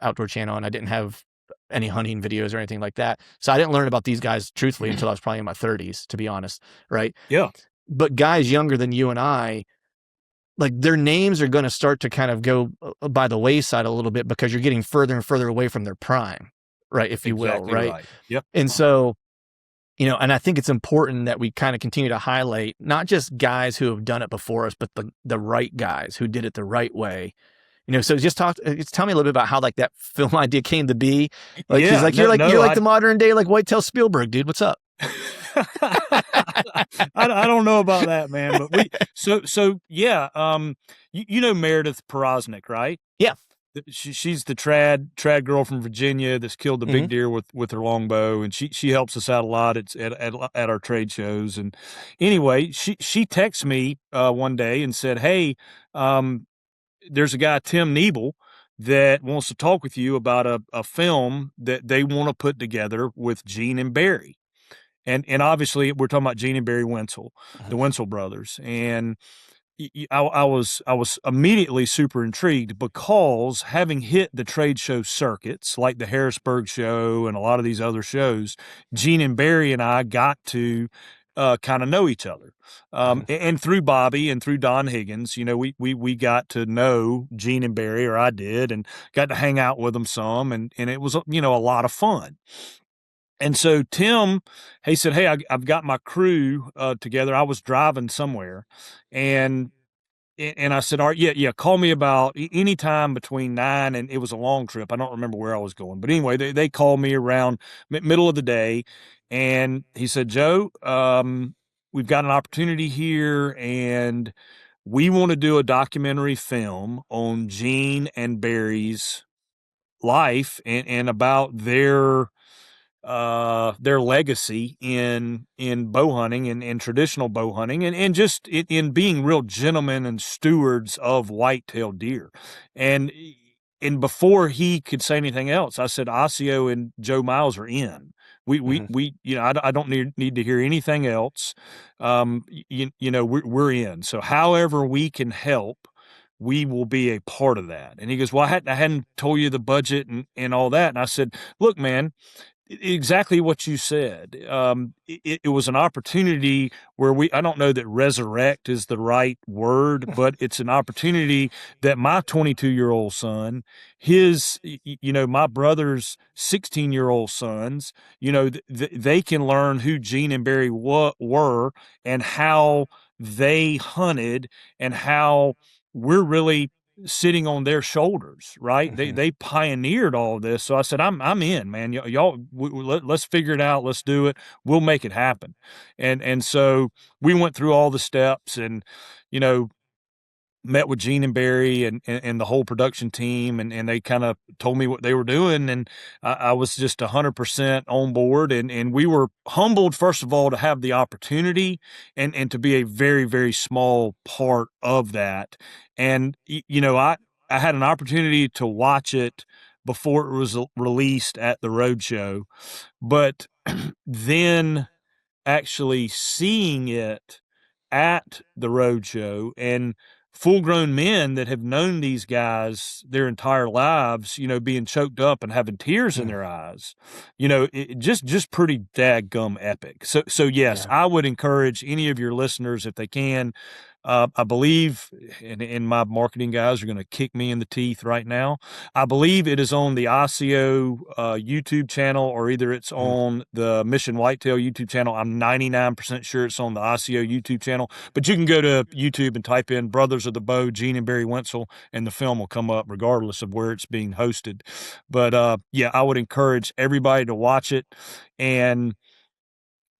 Outdoor Channel, and I didn't have any hunting videos or anything like that. So I didn't learn about these guys truthfully until I was probably in my 30s, to be honest. Right. Yeah. But guys younger than you and I, their names are going to start to kind of go by the wayside a little bit because you're getting further and further away from their prime. Right. If you will. Right. Yep. And so, and I think it's important that we kind of continue to highlight not just guys who have done it before us, but the right guys who did it the right way. So just tell me a little bit about how that film idea came to be. You're the modern day Whitetail Spielberg, dude. What's up? I don't know about that, man. But yeah. Meredith Porosnik, right? Yeah. She's the trad girl from Virginia that's killed the big deer with her longbow, and she helps us out a lot at our trade shows. And anyway, she texted me one day and said, "Hey, there's a guy, Tim Niebel, that wants to talk with you about a film that they want to put together with Gene and Barry." And obviously we're talking about Gene and Barry Wenzel, the Wenzel brothers. And I was immediately super intrigued because, having hit the trade show circuits like the Harrisburg show and a lot of these other shows, Gene and Barry and I got to kind of know each other. And through Bobby and through Don Higgins, we got to know Gene and Barry, or I did, and got to hang out with them some. And it was, a lot of fun. And so Tim, he said, "Hey, I've got my crew together." I was driving somewhere, and I said, "All right, yeah, call me about any time between 9 and," it was a long trip. I don't remember where I was going, but anyway, they called me around middle of the day, and he said, "Joe, we've got an opportunity here, and we want to do a documentary film on Gene and Barry's life and about their legacy in bow hunting and traditional bow hunting and just in being real gentlemen and stewards of whitetail deer." And and before he could say anything else, I said, Osseo and Joe Miles are in. We I don't need to hear anything else. We're in. So however we can help, we will be a part of that. And he goes, well, I hadn't told you the budget and all that. And I said, look, man, exactly what you said. It was an opportunity where I don't know that resurrect is the right word, but it's an opportunity that my 22-year-old son, my brother's 16-year-old sons, they can learn who Gene and Barry were and how they hunted and how we're really sitting on their shoulders, right? They pioneered all of this. So I said, I'm in, man. Y'all, let's figure it out. Let's do it. We'll make it happen. And so we went through all the steps, and met with Gene and Barry and the whole production team, and they kind of told me what they were doing, and I was just 100% on board, and we were humbled, first of all, to have the opportunity and to be a very, very small part of that. And I had an opportunity to watch it before it was released at the Roadshow, but then actually seeing it at the Roadshow and full-grown men that have known these guys their entire lives, being choked up and having tears in their eyes, it just pretty dadgum epic. So yes, Yeah. I would encourage any of your listeners, if they can. I believe, and my marketing guys are going to kick me in the teeth right now, I believe it is on the Osseo YouTube channel, or either it's on the Mission Whitetail YouTube channel. I'm 99% sure it's on the Osseo YouTube channel, but you can go to YouTube and type in Brothers of the Bow, Gene and Barry Wenzel, and the film will come up regardless of where it's being hosted. But I would encourage everybody to watch it. And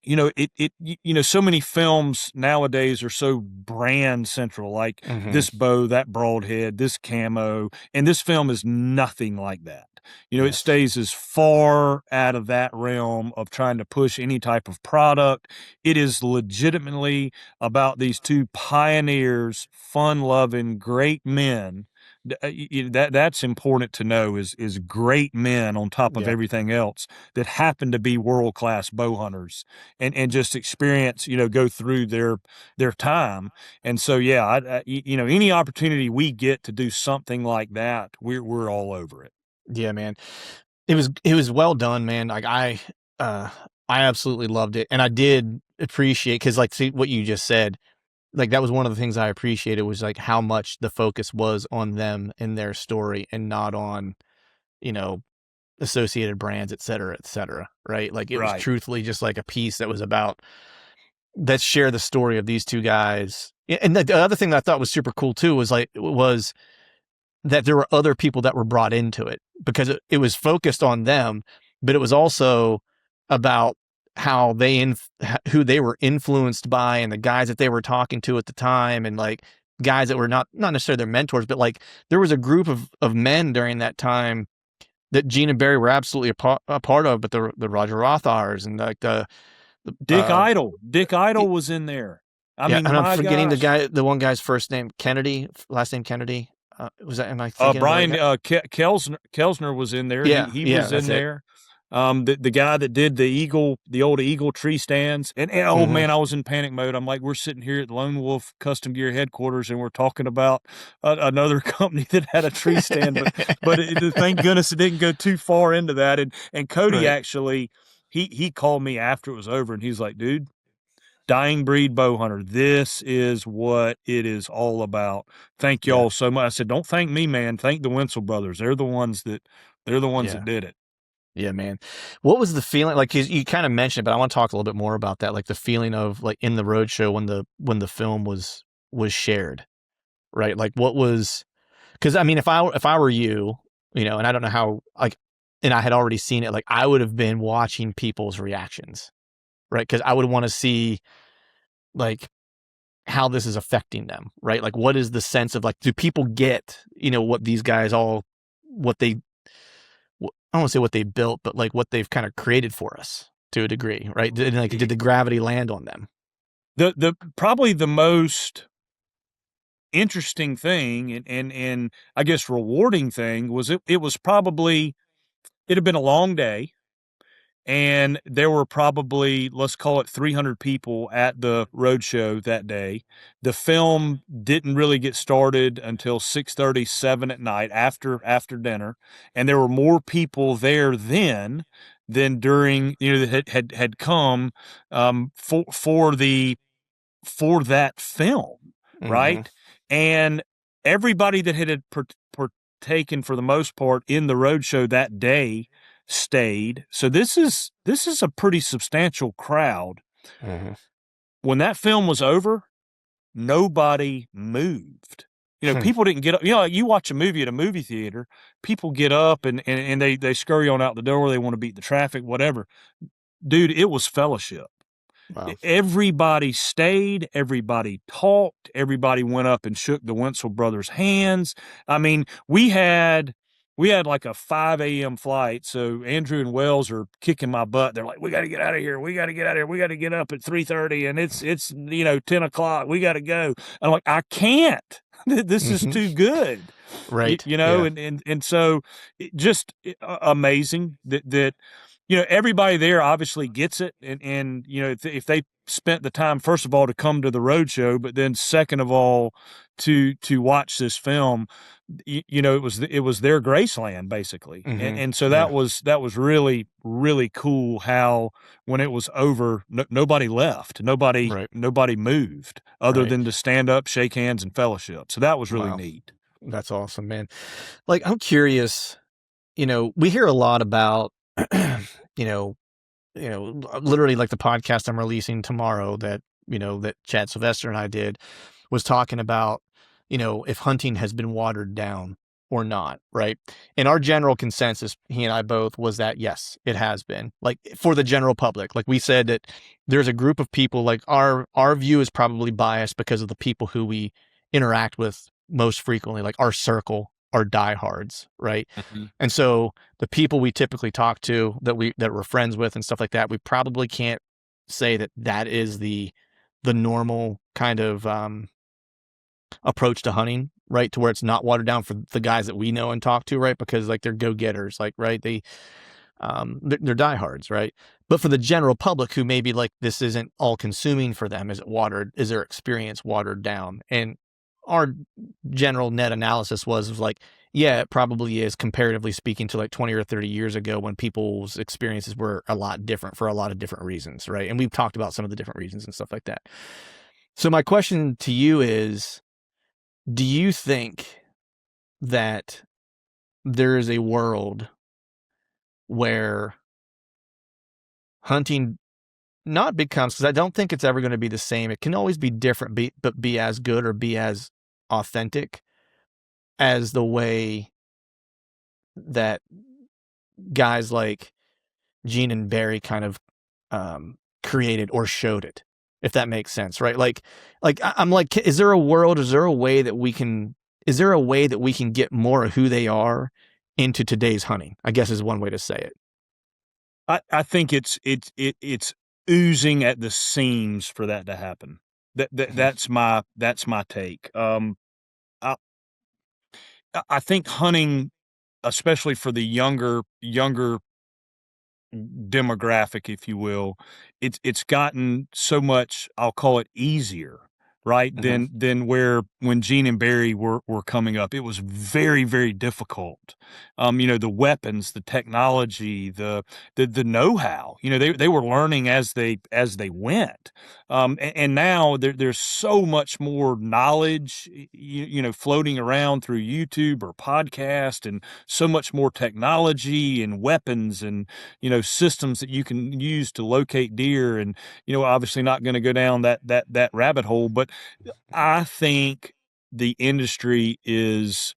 so many films nowadays are so brand central, like this bow, that broadhead, this camo, and this film is nothing like that. It stays as far out of that realm of trying to push any type of product. It is legitimately about these two pioneers, fun-loving, great men. That's important to know, is great men on top of everything else that happen to be world-class bow hunters and just experience, go through their time. And so, any opportunity we get to do something like that, we're all over it. Yeah, man. It was well done, man. Like I absolutely loved it. And I did appreciate, cause like, see what you just said, like that was one of the things I appreciated, was like how much the focus was on them and their story and not on, associated brands, et cetera. Right. Like it was truthfully just like a piece that was about, let's share the story of these two guys. And the other thing that I thought was super cool too was that there were other people that were brought into it, because it was focused on them, but it was also about how who they were influenced by, and the guys that they were talking to at the time, and like guys that were not necessarily their mentors, but like there was a group of men during that time that Gene and Barry were absolutely a part of, but the Roger Rothars and like the Dick Idle was in there. I mean, and I'm forgetting gosh. the one guy's first name, Kennedy, last name Kennedy. Was that? Am I thinking? Brian Kelsner was in there. Yeah, he was in there. The guy that did the old eagle tree stands, and oh man, I was in panic mode. I'm like, we're sitting here at Lone Wolf Custom Gear headquarters, and we're talking about another company that had a tree stand, but thank goodness it didn't go too far into that. And Cody actually, he called me after it was over, and he's like, dude, dying breed bow hunter, this is what it is all about. Thank y'all so much. I said, don't thank me, man. Thank the Wenzel brothers. They're the ones that did it. Yeah, man. What was the feeling like? You kind of mentioned it, but I want to talk a little bit more about that. Like the feeling of like in the roadshow when the film was shared, right? Like what was, because I mean, if I were you, and I don't know how, like, and I had already seen it, like I would have been watching people's reactions, right? Because I would want to see like how this is affecting them, right? Like what is the sense of like, do people get, what these guys what they, I don't want to say what they built, but like what they've kind of created for us to a degree, right? Did the gravity land on them? Probably the most interesting thing and I guess rewarding thing was it was probably, it had been a long day. And there were probably, let's call it 300 people at the roadshow that day. The film didn't really get started until 6:37 at night after dinner, and there were more people there then than during, that had come for that film, Mm-hmm. right? And everybody that had partaken for the most part in the roadshow that day stayed. So this is a pretty substantial crowd. Mm-hmm. When that film was over, nobody moved. People didn't get up. Like you watch a movie at a movie theater, people get up and they scurry on out the door. They want to beat the traffic, whatever. Dude, it was fellowship. Wow. Everybody stayed, everybody talked, everybody went up and shook the Wenzel brothers' hands. I mean, we had like a 5 a.m. flight, so Andrew and Wells are kicking my butt. They're like, "We got to get out of here. We got to get out of here. We got to get up at 3:30, and it's 10 o'clock. We got to go." I'm like, "I can't. This is too good." Right. Yeah. Yeah. So just amazing that everybody there obviously gets it. And if they spent the time, first of all, to come to the roadshow, but then second of all, to watch this film, it was their Graceland basically. And so Yeah. that was really, really cool how when it was over, nobody left, Right. nobody moved other Right. than to stand up, shake hands and fellowship. So that was really Wow. neat. That's awesome, man. Like, I'm curious, we hear a lot about, literally like the podcast I'm releasing tomorrow that Chad Sylvester and I did was talking about, if hunting has been watered down or not, right? And our general consensus, he and I both, was that yes, it has been. Like for the general public, like we said that there's a group of people, like our view is probably biased because of the people who we interact with most frequently, like our circle, our diehards, right? Mm-hmm. And so the people we typically talk to that we're friends with and stuff like that, we probably can't say that is the normal kind of approach to hunting, right? To where it's not watered down for the guys that we know and talk to, right? Because like they're go-getters, like, right? They're diehards, right? But for the general public who maybe like this isn't all consuming for them, is their experience watered down? And our general net analysis was like, yeah, it probably is, comparatively speaking to like 20 or 30 years ago when people's experiences were a lot different for a lot of different reasons, right? And we've talked about some of the different reasons and stuff like that. So my question to you is, do you think that there is a world where hunting not becomes, because I don't think it's ever going to be the same. It can always be different, but be as good or be as authentic as the way that guys like Gene and Barry kind of created or showed it, if that makes sense, right? I'm like, is there a way that we can get more of who they are into today's hunting? I guess is one way to say it. I think it's oozing at the seams for that to happen. That's my take. I think hunting, especially for the younger demographic, if you will, it's gotten so much, I'll call it easier, right? Than when Gene and Barry were coming up. It was very, very difficult. The weapons, the technology, the know-how, they were learning as they went. And now there's so much more knowledge, floating around through YouTube or podcast, and so much more technology and weapons and systems that you can use to locate deer. And obviously not going to go down that rabbit hole, but I think the industry is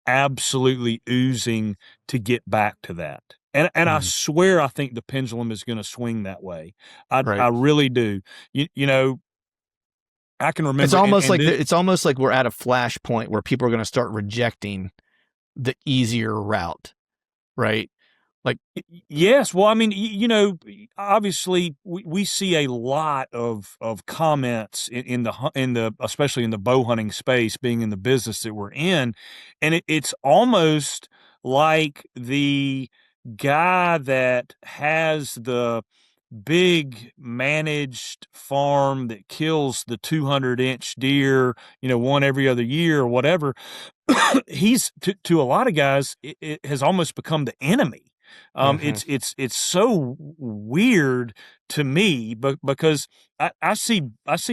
absolutely oozing to get back to that. And I swear I think the pendulum is going to swing that way. Right. I really do. I can remember it's almost like we're at a flashpoint where people are going to start rejecting the easier route, right? Like, yes. Well, I mean, obviously we see a lot of comments in the especially in the bow hunting space, being in the business that we're in, and it's almost like the guy that has the big managed farm that kills the 200-inch deer, one every other year or whatever. He's to a lot of guys, it has almost become the enemy. mm-hmm, It's so weird to me, but because I see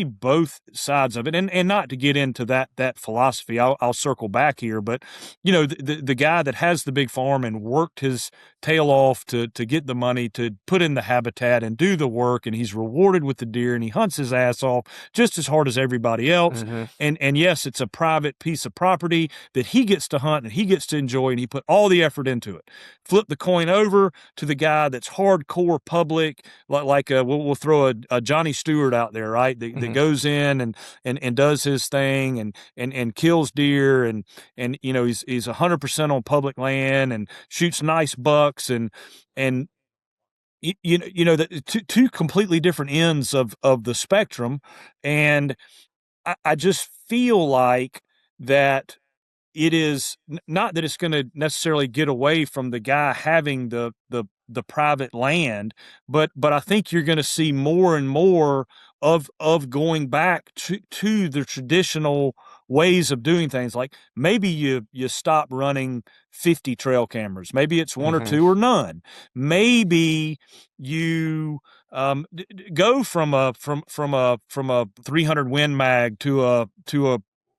both sides of it, and not to get into that philosophy, I'll circle back here, but the guy that has the big farm and worked his tail off to get the money to put in the habitat and do the work, and he's rewarded with the deer, and he hunts his ass off just as hard as everybody else. mm-hmm, And yes, it's a private piece of property that he gets to hunt and he gets to enjoy, and he put all the effort into it. Flip the coin over to the guy that's hardcore public, like we'll throw a Johnny Stewart out there, right? That mm-hmm. goes in and does his thing and kills deer, and he's 100% on public land and shoots nice bucks, and the two completely different ends of the spectrum. And I just feel like that it is not that it's going to necessarily get away from the guy having the private land, but I think you're going to see more and more of going back to the traditional ways of doing things. Like maybe you stop running 50 trail cameras, maybe it's one or Mm-hmm. two or none. Maybe you go from a 300 Win Mag to a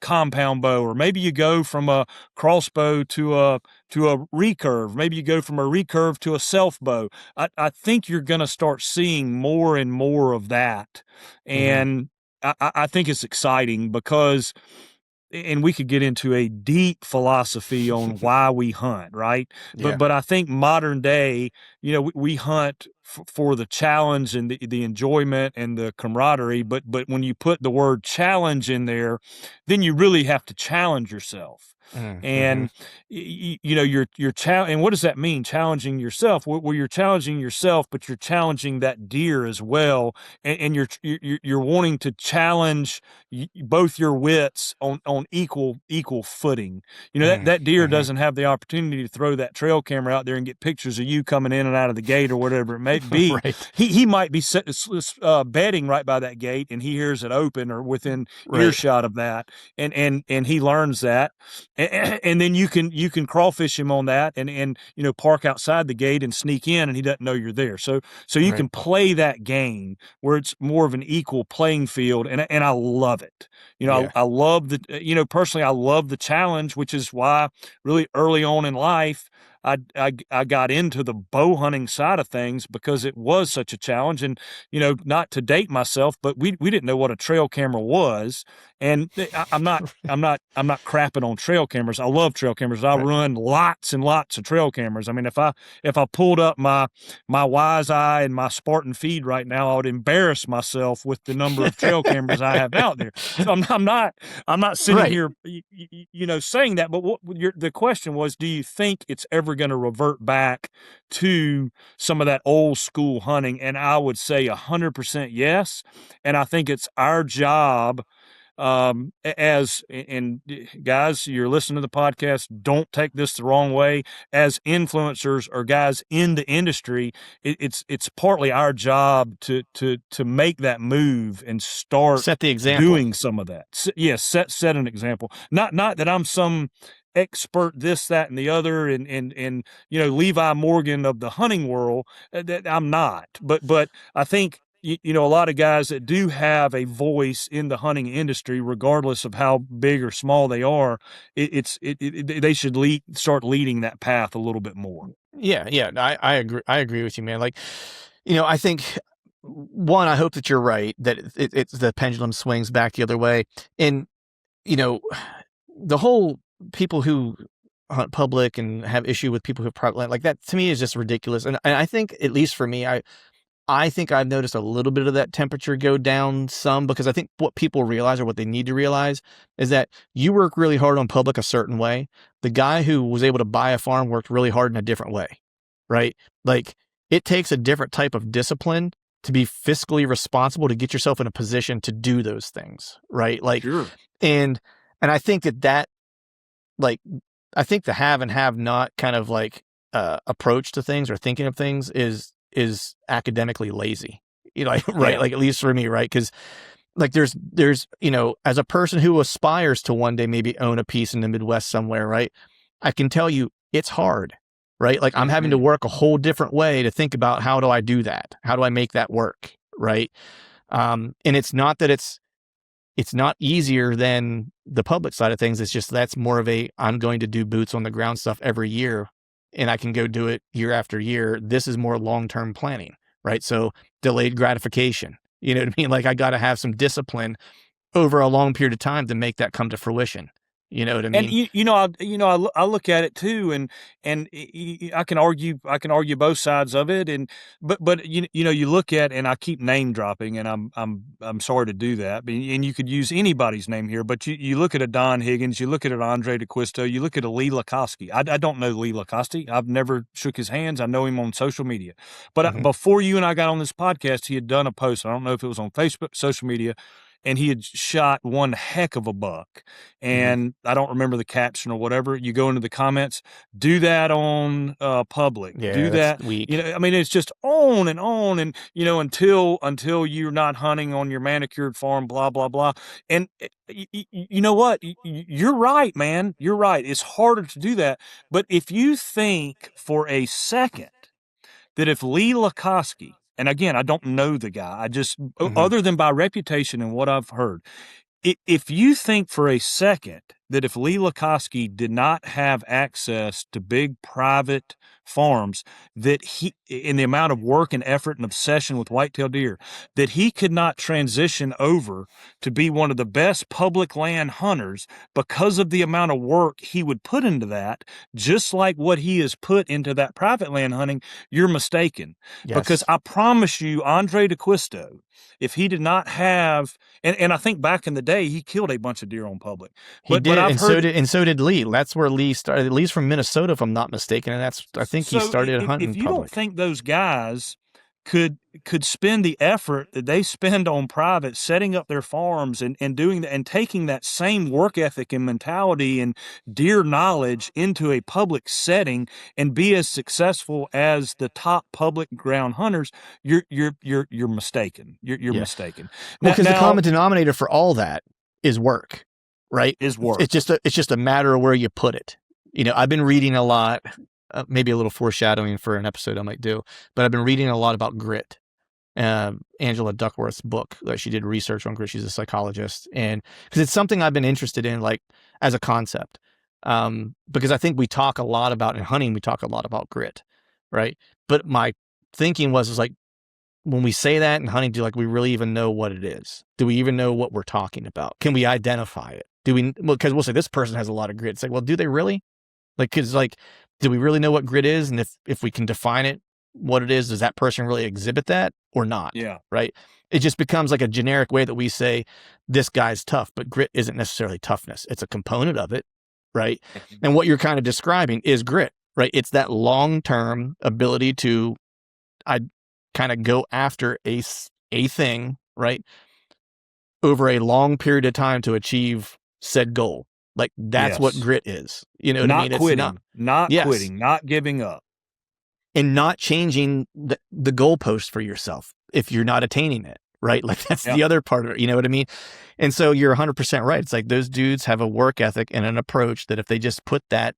compound bow, or maybe you go from a crossbow to a recurve. Maybe you go from a recurve to a self bow. I think you're going to start seeing more and more of that, Mm-hmm. and I think it's exciting because. And we could get into a deep philosophy on why we hunt, right? Yeah. But I think modern day, we hunt for the challenge and the enjoyment and the camaraderie. But when you put the word challenge in there, then you really have to challenge yourself. Mm-hmm. And you're and what does that mean? Challenging yourself? Well, you're challenging yourself, but you're challenging that deer as well, and you're wanting to challenge both your wits on equal footing. That deer Mm-hmm. doesn't have the opportunity to throw that trail camera out there and get pictures of you coming in and out of the gate or whatever it may be. Right. He might be bedding right by that gate, and he hears it open or within Right. earshot of that, and he learns that, and then you can crawfish him on that, and park outside the gate and sneak in, and he doesn't know you're there. So you Right. can play that game where it's more of an equal playing field, and I love it. Yeah. I love personally, I love the challenge, which is why really early on in life I got into the bow hunting side of things, because it was such a challenge. And not to date myself, but we didn't know what a trail camera was. And I'm not crapping on trail cameras. I love trail cameras. I Right. run lots and lots of trail cameras. I mean, if I pulled up my Wise Eye and my Spartan Feed right now, I would embarrass myself with the number of trail cameras I have out there. So I'm not sitting Right. here, saying that. But the question was, do you think it's ever going to revert back to some of that old school hunting? And I would say 100% yes. And I think it's our job, and guys, you're listening to the podcast, don't take this the wrong way. As influencers or guys in the industry, it's partly our job to make that move and start Set the example. doing some of that. Yes, set an example. Not that I'm some expert this, that, and the other, and Levi Morgan of the hunting world. That I'm not, but I think a lot of guys that do have a voice in the hunting industry, regardless of how big or small they are, they should start leading that path a little bit more. Yeah. Yeah. I agree. I agree with you, man. Like, I think one, I hope that you're right, that it's the pendulum swings back the other way. And, the whole people who hunt public and have issue with people who have private land, like that to me is just ridiculous. And I think, at least for me, I think I've noticed a little bit of that temperature go down some, because I think what people realize, or what they need to realize, is that you work really hard on public a certain way. The guy who was able to buy a farm worked really hard in a different way. right? Like it takes a different type of discipline to be fiscally responsible to get yourself in a position to do those things, right? Like, Sure. and I think that like, I think the have and have not kind of like approach to things or thinking of things is academically lazy, right? Yeah. Like at least for me, right? Because like there's as a person who aspires to one day maybe own a piece in the Midwest somewhere, right? I can tell you it's hard, right? Like I'm having to work a whole different way to think about how do I do that? How do I make that work, right? And it's not that it's not easier than the public side of things. It's just that's more of I'm going to do boots on the ground stuff every year, and I can go do it year after year. This is more long-term planning, right? So delayed gratification. You know what I mean? Like I got to have some discipline over a long period of time to make that come to fruition. You know what I mean? And I look at it too, and I can argue both sides of it, and but you look at, and I keep name dropping, and I'm sorry to do that, and you could use anybody's name here, but you look at a Don Higgins, you look at an Andre DeQuisto, you look at a Lee Lakoski. I don't know Lee Lakoski. I've never shook his hands. I know him on social media, but before you and I got on this podcast, he had done a post. I don't know if it was on Facebook, social media. And he had shot one heck of a buck. And I don't remember the caption or whatever. You go into the comments, do that on public. Yeah, do that. Weak. I mean, it's just on, and until you're not hunting on your manicured farm, blah, blah, blah. And you know what? You're right, man. You're right. It's harder to do that. But if you think for a second that if Lee Lakoski, and again, I don't know the guy, I just, other than by reputation and what I've heard, if you think for a second that if Lee Lakoski did not have access to big private farms, that he, in the amount of work and effort and obsession with whitetail deer, that he could not transition over to be one of the best public land hunters because of the amount of work he would put into that, just like what he has put into that private land hunting, you're mistaken. Yes. Because I promise you, Andre DeQuisto, if he did not have, and I think back in the day, he killed a bunch of deer on public. He did, and so did Lee. That's where Lee started. Lee's from Minnesota, if I'm not mistaken, and I think he started hunting if you public. don't think those guys could spend the effort that they spend on private, setting up their farms and doing that, and taking that same work ethic and mentality and deer knowledge into a public setting and be as successful as the top public ground hunters, you're mistaken. You're mistaken. Well, because the common denominator for all that is work, right? Is work. It's just a matter of where you put it. I've been reading a lot. Maybe a little foreshadowing for an episode I might do, but I've been reading a lot about grit. Angela Duckworth's book, she did research on grit. She's a psychologist, and because it's something I've been interested in, like as a concept, because I think we talk a lot about in hunting, we talk a lot about grit, right? But my thinking was like, when we say that in hunting, do we really even know what it is? Do we even know what we're talking about? Can we identify it? Because we'll say this person has a lot of grit. It's like, well, do they really? Do we really know what grit is? And if we can define it, what it is, does that person really exhibit that or not? Yeah. Right. It just becomes like a generic way that we say this guy's tough, but grit isn't necessarily toughness. It's a component of it. Right. And what you're kind of describing is grit, right? It's that long-term ability to kind of go after a thing, right, over a long period of time to achieve said goal. Like that's what grit is. You know what I mean? Not quitting, quitting, not giving up. And not changing the goalpost for yourself if you're not attaining it, right? Like that's the other part of it, you know what I mean? And so you're 100% right. It's like those dudes have a work ethic and an approach that if they just put that,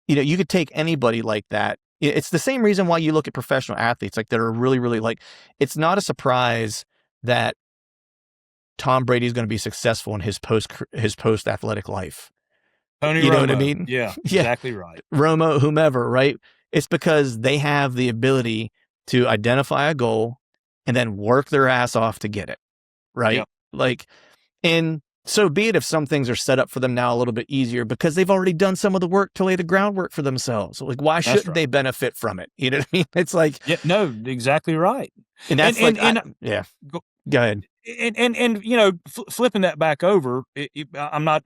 you could take anybody like that. It's the same reason why you look at professional athletes, like that are really, really it's not a surprise that Tom Brady is going to be successful in his post athletic life. Tony you know Romo. What I mean? Yeah, exactly right. Romo, whomever, right? It's because they have the ability to identify a goal and then work their ass off to get it, right? Yep. And so be it if some things are set up for them now a little bit easier because they've already done some of the work to lay the groundwork for themselves. Why shouldn't they benefit from it? You know what I mean? It's like, no, exactly right. And that's Go ahead. And flipping that back over, I'm not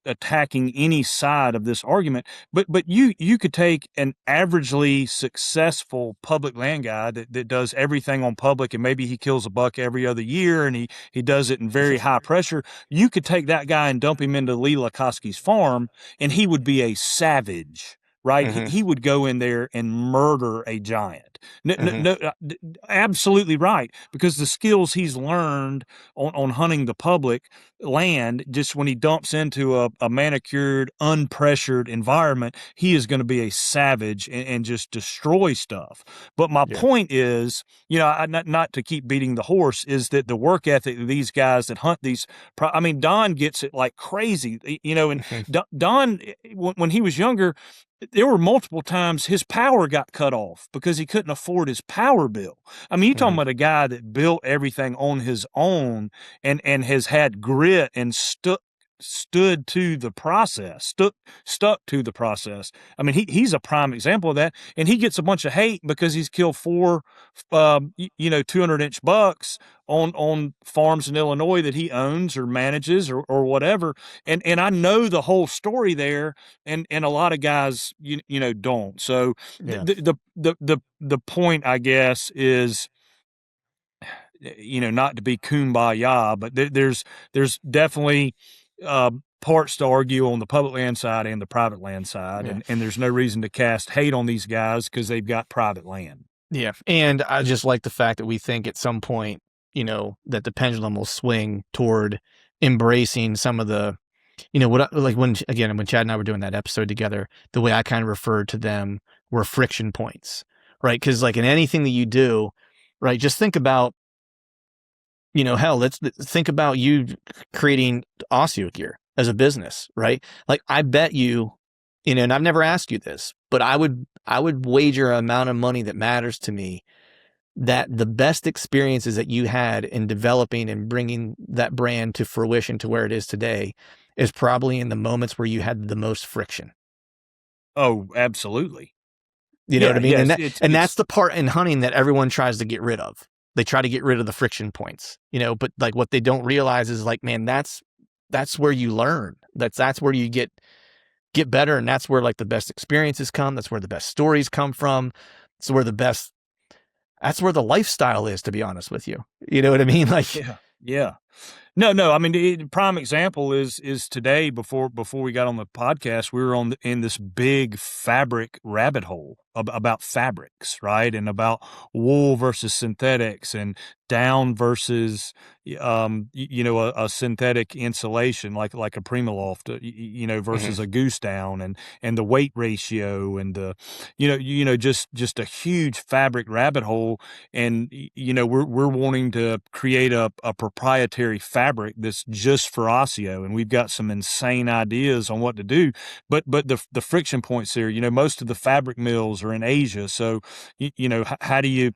attacking any side of this argument, but you could take an averagely successful public land guy that does everything on public, and maybe he kills a buck every other year, and he does it in very high pressure. You could take that guy and dump him into Lee Lakosky's farm, and he would be a savage. Right, he would go in there and murder a giant. No, absolutely right, because the skills he's learned on hunting the public land, just when he dumps into a manicured, unpressured environment, he is going to be a savage and just destroy stuff. But my point is, not to keep beating the horse, is that the work ethic of these guys that hunt these, Don gets it like crazy, and Don, when he was younger, there were multiple times his power got cut off because he couldn't afford his power bill. I mean, you're talking about a guy that built everything on his own and has had grit and stood to the process, stuck to the process. I mean, he's a prime example of that, and he gets a bunch of hate because he's killed 4 200-inch bucks on farms in Illinois that he owns or manages or whatever. And I know the whole story there, and a lot of guys don't. So the point, I guess, is, not to be kumbaya, but there's definitely parts to argue on the public land side and the private land side, and there's no reason to cast hate on these guys because they've got private land. Yeah, and I just like the fact that we think at some point, that the pendulum will swing toward embracing some of the, when Chad and I were doing that episode together, the way I kind of referred to them were friction points, right? Because like in anything that you do, right, just think about, let's think about you creating Osseo gear as a business, right? Like I bet you, and I've never asked you this, but I would wager an amount of money that matters to me that the best experiences that you had in developing and bringing that brand to fruition to where it is today is probably in the moments where you had the most friction. Oh, absolutely. You know what I mean? Yes, and that's the part in hunting that everyone tries to get rid of. They try to get rid of the friction points, but like what they don't realize is like, man, that's where you learn. That's where you get better. And that's where like the best experiences come. That's where the best stories come from. That's where the lifestyle is, to be honest with you. You know what I mean? Like, yeah. No. I mean, the prime example is today. Before we got on the podcast, we were in this big fabric rabbit hole about fabrics, right? And about wool versus synthetics and down versus, a synthetic insulation like a Primaloft, versus a goose down, and the weight ratio and the, just a huge fabric rabbit hole. And, we're wanting to create a proprietary fabric that's just for Osseo, and we've got some insane ideas on what to do. But the friction points there, most of the fabric mills are in Asia. So, how do you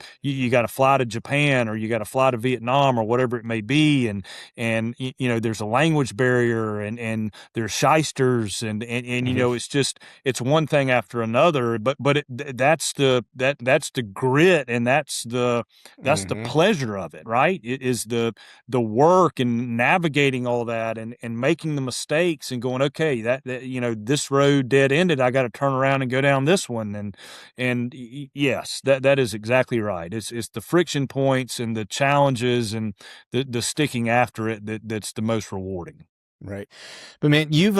got to fly to Japan, or you got to fly to Vietnam, or whatever it may be. And there's a language barrier, and there's shysters, and it's one thing after another, but that's the grit, and that's the pleasure of it, right? It is the work and navigating all that, and making the mistakes and going, okay, that this road dead ended, I got to turn around and go down this one. And yes, that is exactly right. It's the friction points and the challenges and the sticking after it that's the most rewarding. Right. But man, you've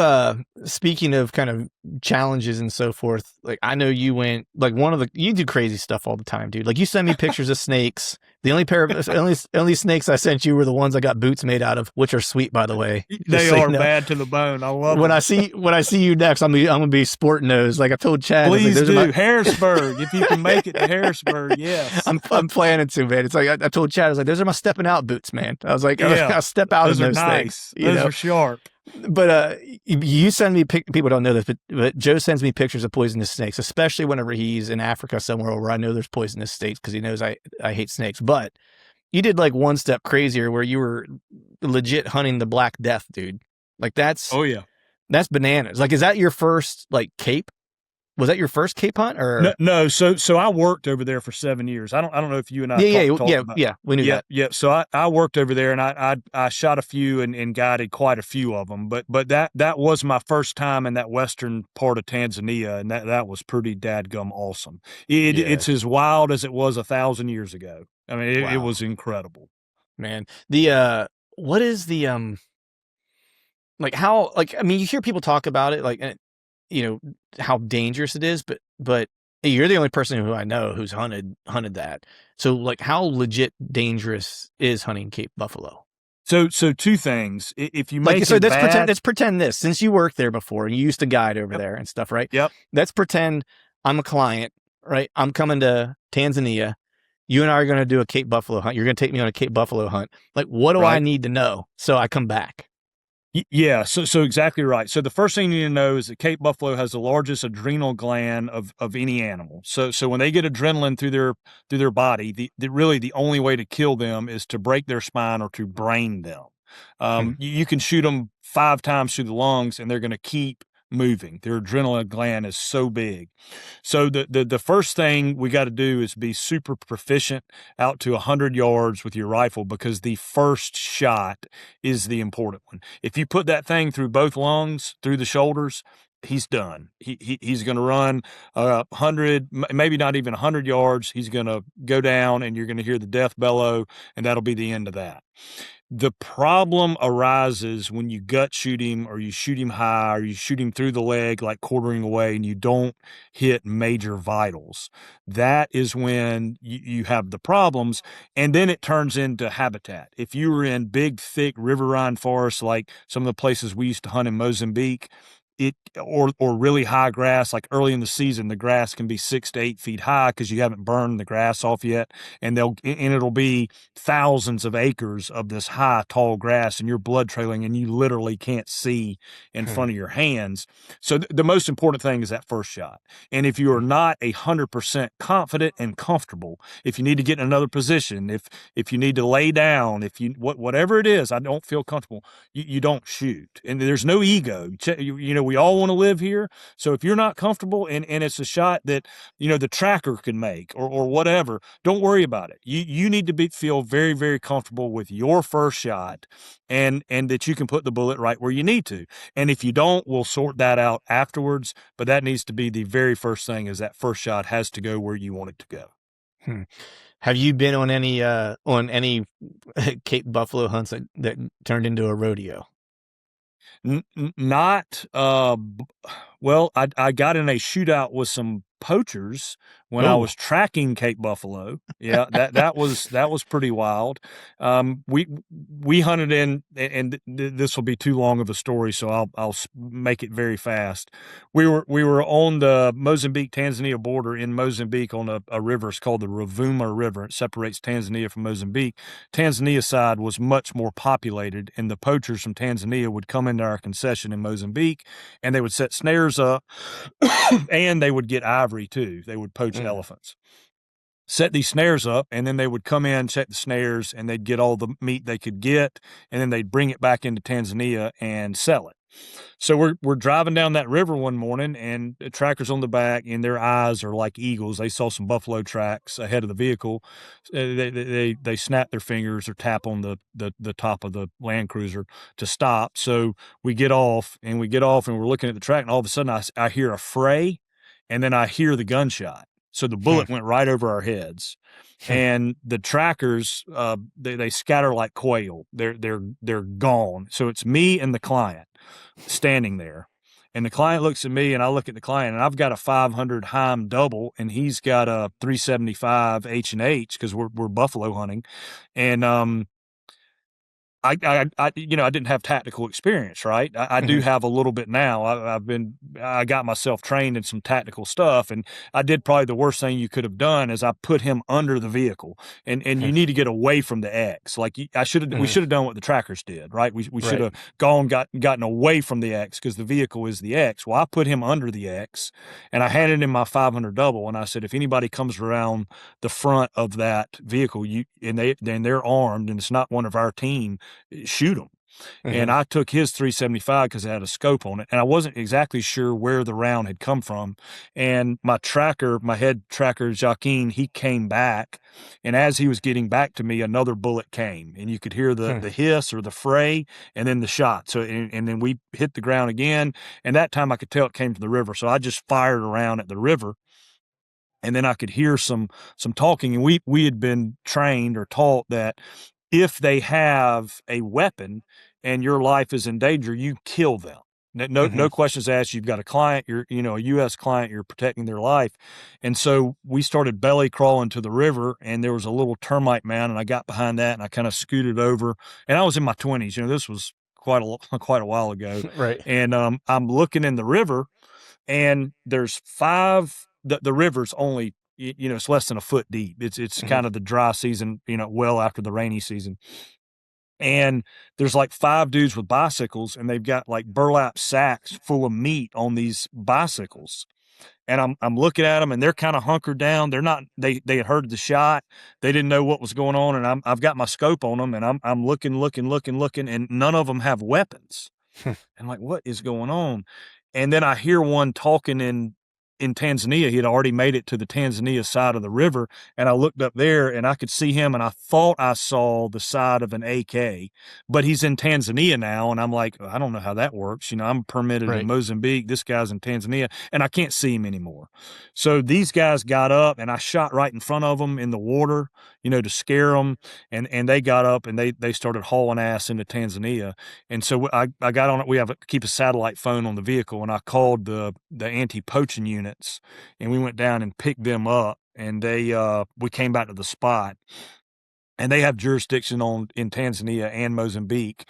speaking of kind of challenges and so forth, like I know you went like you do crazy stuff all the time, dude. Like you send me pictures of snakes. The only pair of only snakes I sent you were the ones I got boots made out of, which are sweet, by the way. They are bad to the bone. I love when them. I see you next, I'm gonna be sporting those. Like I told Chad, please do Harrisburg if you can make it to Harrisburg. Yes, I'm planning to, man. It's like I told Chad, I was like, those are my stepping out boots, man. I was like, I'll step out those in those nice. things. Those are sharp. But you send me people don't know this, but Joe sends me pictures of poisonous snakes, especially whenever he's in Africa somewhere where I know there's poisonous snakes, because he knows I hate snakes. But you did like one step crazier where you were legit hunting the Black Death, dude. Like that's oh yeah, that's bananas. Like, is that your first like cape? Was that your first Cape hunt or? No. So I worked over there for 7 years. I don't know if you and I talked about. Yeah. We knew that. Yeah. So I worked over there, and I shot a few and guided quite a few of them. But that was my first time in that western part of Tanzania, and that was pretty dadgum awesome. It's as wild as it was 1,000 years ago. I mean, it was incredible. Man, what is the like how, like, I mean, you hear people talk about it, like, you know, how dangerous it is, but you're the only person who I know who's hunted that. So, like, how legit dangerous is hunting Cape buffalo? So two things. If you Like, make so it bad, let's pretend this, since you worked there before and you used to guide over Yep. there and stuff, right? Yep. Let's pretend I'm a client, right? I'm coming to Tanzania. You and I are going to do a Cape buffalo hunt. You're going to take me on a Cape buffalo hunt. Like, what do I Right. need to know so I come back? Yeah, so exactly right. So the first thing you need to know is that Cape buffalo has the largest adrenal gland of any animal. So when they get adrenaline through their body, really the only way to kill them is to break their spine or to brain them. You can shoot them 5 times through the lungs, and they're going to keep moving. Their adrenaline gland is so big. So the first thing we got to do is be super proficient out to 100 yards with your rifle, because the first shot is the important one. If you put that thing through both lungs, through the shoulders, he's done. He's going to run 100, maybe not even 100 yards. He's going to go down, and you're going to hear the death bellow, and that'll be the end of that. The problem arises when you gut shoot him, or you shoot him high, or you shoot him through the leg, like quartering away, and you don't hit major vitals. That is when you have the problems, and then it turns into habitat. If you were in big, thick riverine forests, like some of the places we used to hunt in Mozambique, or really high grass, like early in the season, the grass can be 6 to 8 feet high because you haven't burned the grass off yet, and it'll be thousands of acres of this high, tall grass, and you're blood trailing, and you literally can't see in front of your hands. So the most important thing is that first shot. And if you are not 100% confident and comfortable, if you need to get in another position, if you need to lay down, whatever it is, I don't feel comfortable, you don't shoot. And there's no ego. You know, we all want to live here. So if you're not comfortable, and it's a shot that, you know, the tracker can make or whatever, don't worry about it. You need to feel very, very comfortable with your first shot, and that you can put the bullet right where you need to. And if you don't, we'll sort that out afterwards. But that needs to be the very first thing, is that first shot has to go where you want it to go. Have you been on any Cape buffalo hunts that turned into a rodeo? Not well, I got in a shootout with some poachers when I was tracking Cape buffalo. Yeah, that was pretty wild. We hunted in, and this will be too long of a story, so I'll make it very fast. We were on the Mozambique-Tanzania border in Mozambique on a river. It's called the Rovuma River. It separates Tanzania from Mozambique. Tanzania side was much more populated, and the poachers from Tanzania would come into our concession in Mozambique, and they would set snares up, and they would get ivory too. They would poach elephants. Set these snares up, and then they would come in, check the snares, and they'd get all the meat they could get, and then they'd bring it back into Tanzania and sell it. So we're driving down that river one morning, and the tracker's on the back, and their eyes are like eagles. They saw some buffalo tracks ahead of the vehicle. They snap their fingers or tap on the top of the Land Cruiser to stop. So we get off, and we're looking at the track, and all of a sudden I hear a fray, and then I hear the gunshot. So the bullet went right over our heads, and the trackers, they scatter like quail. They're gone. So it's me and the client standing there, and the client looks at me, and I look at the client, and I've got a 500 Heim double, and he's got a 375 H&H, because we're buffalo hunting, and I didn't have tactical experience, right? I do have a little bit now. I got myself trained in some tactical stuff, and I did probably the worst thing you could have done is I put him under the vehicle, and you need to get away from the X. Like we should have done what the trackers did, right? We should have gotten away from the X, because the vehicle is the X. Well, I put him under the X, and I handed him my 500 double, and I said, if anybody comes around the front of that vehicle, and they're armed, and it's not one of our team, shoot them. and I took his 375 because it had a scope on it, and I wasn't exactly sure where the round had come from. And my head tracker, Joaquin, he came back, and as he was getting back to me, another bullet came, and you could hear the hiss or the fray, and then the shot. So, and then we hit the ground again, and that time I could tell it came from the river. So I just fired around at the river. And then I could hear some talking, and we had been trained or taught that if they have a weapon and your life is in danger, you kill them. No questions asked. You've got a client, you're a U.S. client, you're protecting their life. And so we started belly crawling to the river, and there was a little termite mound, and I got behind that, and I kind of scooted over. And I was in my 20s. This was quite a while ago. Right. And I'm looking in the river, and there's 5. The river's only, it's less than a foot deep. It's kind of the dry season, well after the rainy season. And there's like 5 dudes with bicycles, and they've got like burlap sacks full of meat on these bicycles. And I'm looking at them, and they're kind of hunkered down. They're not, they had heard the shot. They didn't know what was going on. And I've got my scope on them, and I'm looking, and none of them have weapons. And like, what is going on? And then I hear one talking in Tanzania. He had already made it to the Tanzania side of the river, and I looked up there, and I could see him, and I thought I saw the side of an AK, but he's in Tanzania now, and I'm like, I don't know how that works. I'm permitted in Mozambique. This guy's in Tanzania, and I can't see him anymore. So these guys got up, and I shot right in front of them in the water, to scare them, and they got up, and they started hauling ass into Tanzania. And so I got on it. We keep a satellite phone on the vehicle, and I called the anti-poaching units, and we went down and picked them up, and we came back to the spot, and they have jurisdiction in Tanzania and Mozambique.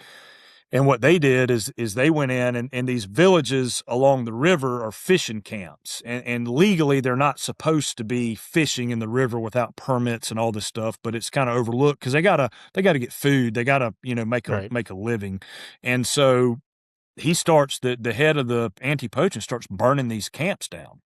And what they did is they went in, and these villages along the river are fishing camps, and legally they're not supposed to be fishing in the river without permits and all this stuff, but it's kind of overlooked because they gotta get food, they gotta make a living. And so the head of the anti-poaching starts burning these camps down.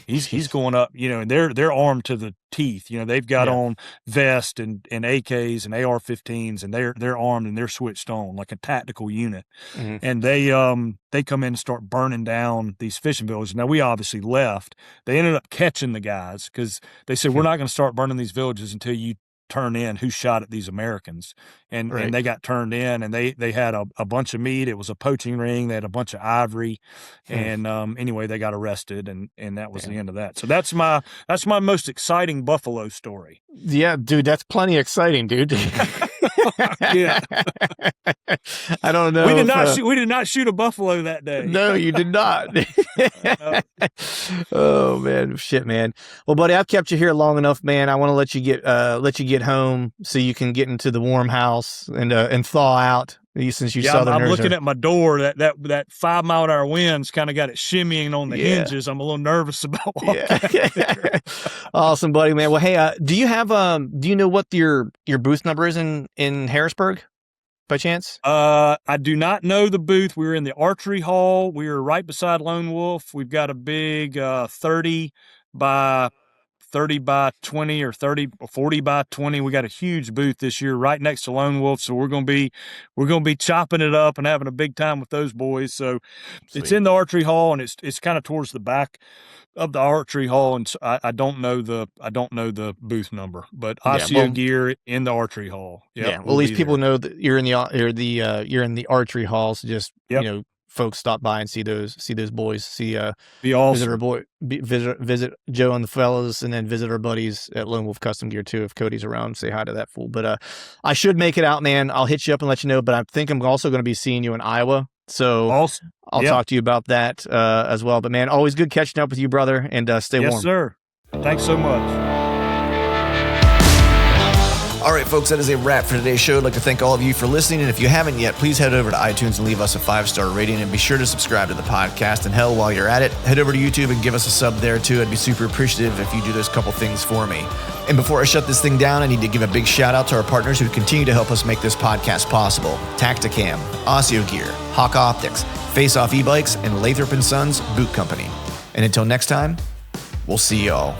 He's going up, and they're armed to the teeth. They've got on vests and AKs and AR-15s, and they're armed, and they're switched on like a tactical unit. And they come in and start burning down these fishing villages. Now, we obviously left. They ended up catching the guys because they said, we're not going to start burning these villages until you turn in who shot at these Americans. And they got turned in, and they had a bunch of meat. It was a poaching ring. They had a bunch of ivory. And anyway, they got arrested, and that was the end of that. So that's my most exciting buffalo story. Yeah, dude, that's plenty exciting, dude. Yeah. I don't know. We did not shoot a buffalo that day. No, you did not. Oh man, shit, man. Well, buddy, I've kept you here long enough, man. I want to let you get home so you can get into the warm house and thaw out. Since you I'm looking at my door. That 5 mile an hour wind's kind of got it shimmying on the hinges. I'm a little nervous about walking out there. Awesome, buddy, man. Well, hey, do you know what your booth number is in Harrisburg by chance? I do not know the booth. We were in the archery hall. We were right beside Lone Wolf. We've got a big 30 by 20 or 40 by 20. We got a huge booth this year right next to Lone Wolf. So we're going to be chopping it up and having a big time with those boys. So Sweet. It's in the archery hall, and it's kind of towards the back of the archery hall. And so I don't know the booth number, but Osseo gear in the archery hall. Well, at least people know that you're in the archery hall. So just, folks stop by and see those boys, be awesome. Visit our boy, visit Joe and the fellas, and then visit our buddies at Lone Wolf Custom Gear too. If Cody's around, say hi to that fool. But I should make it out, man. I'll hit you up and let you know. But I think I'm also going to be seeing you in Iowa, so awesome. I'll talk to you about that as well. But man, always good catching up with you, brother, and stay warm. Yes, sir. Thanks so much. All right, folks, that is a wrap for today's show. I'd like to thank all of you for listening. And if you haven't yet, please head over to iTunes and leave us a 5-star rating. And be sure to subscribe to the podcast. And hell, while you're at it, head over to YouTube and give us a sub there too. I'd be super appreciative if you do those couple things for me. And before I shut this thing down, I need to give a big shout out to our partners who continue to help us make this podcast possible. Tacticam, Osseo Gear, Hawk Optics, Face Off E-Bikes, and Lathrop & Sons Boot Company. And until next time, we'll see y'all.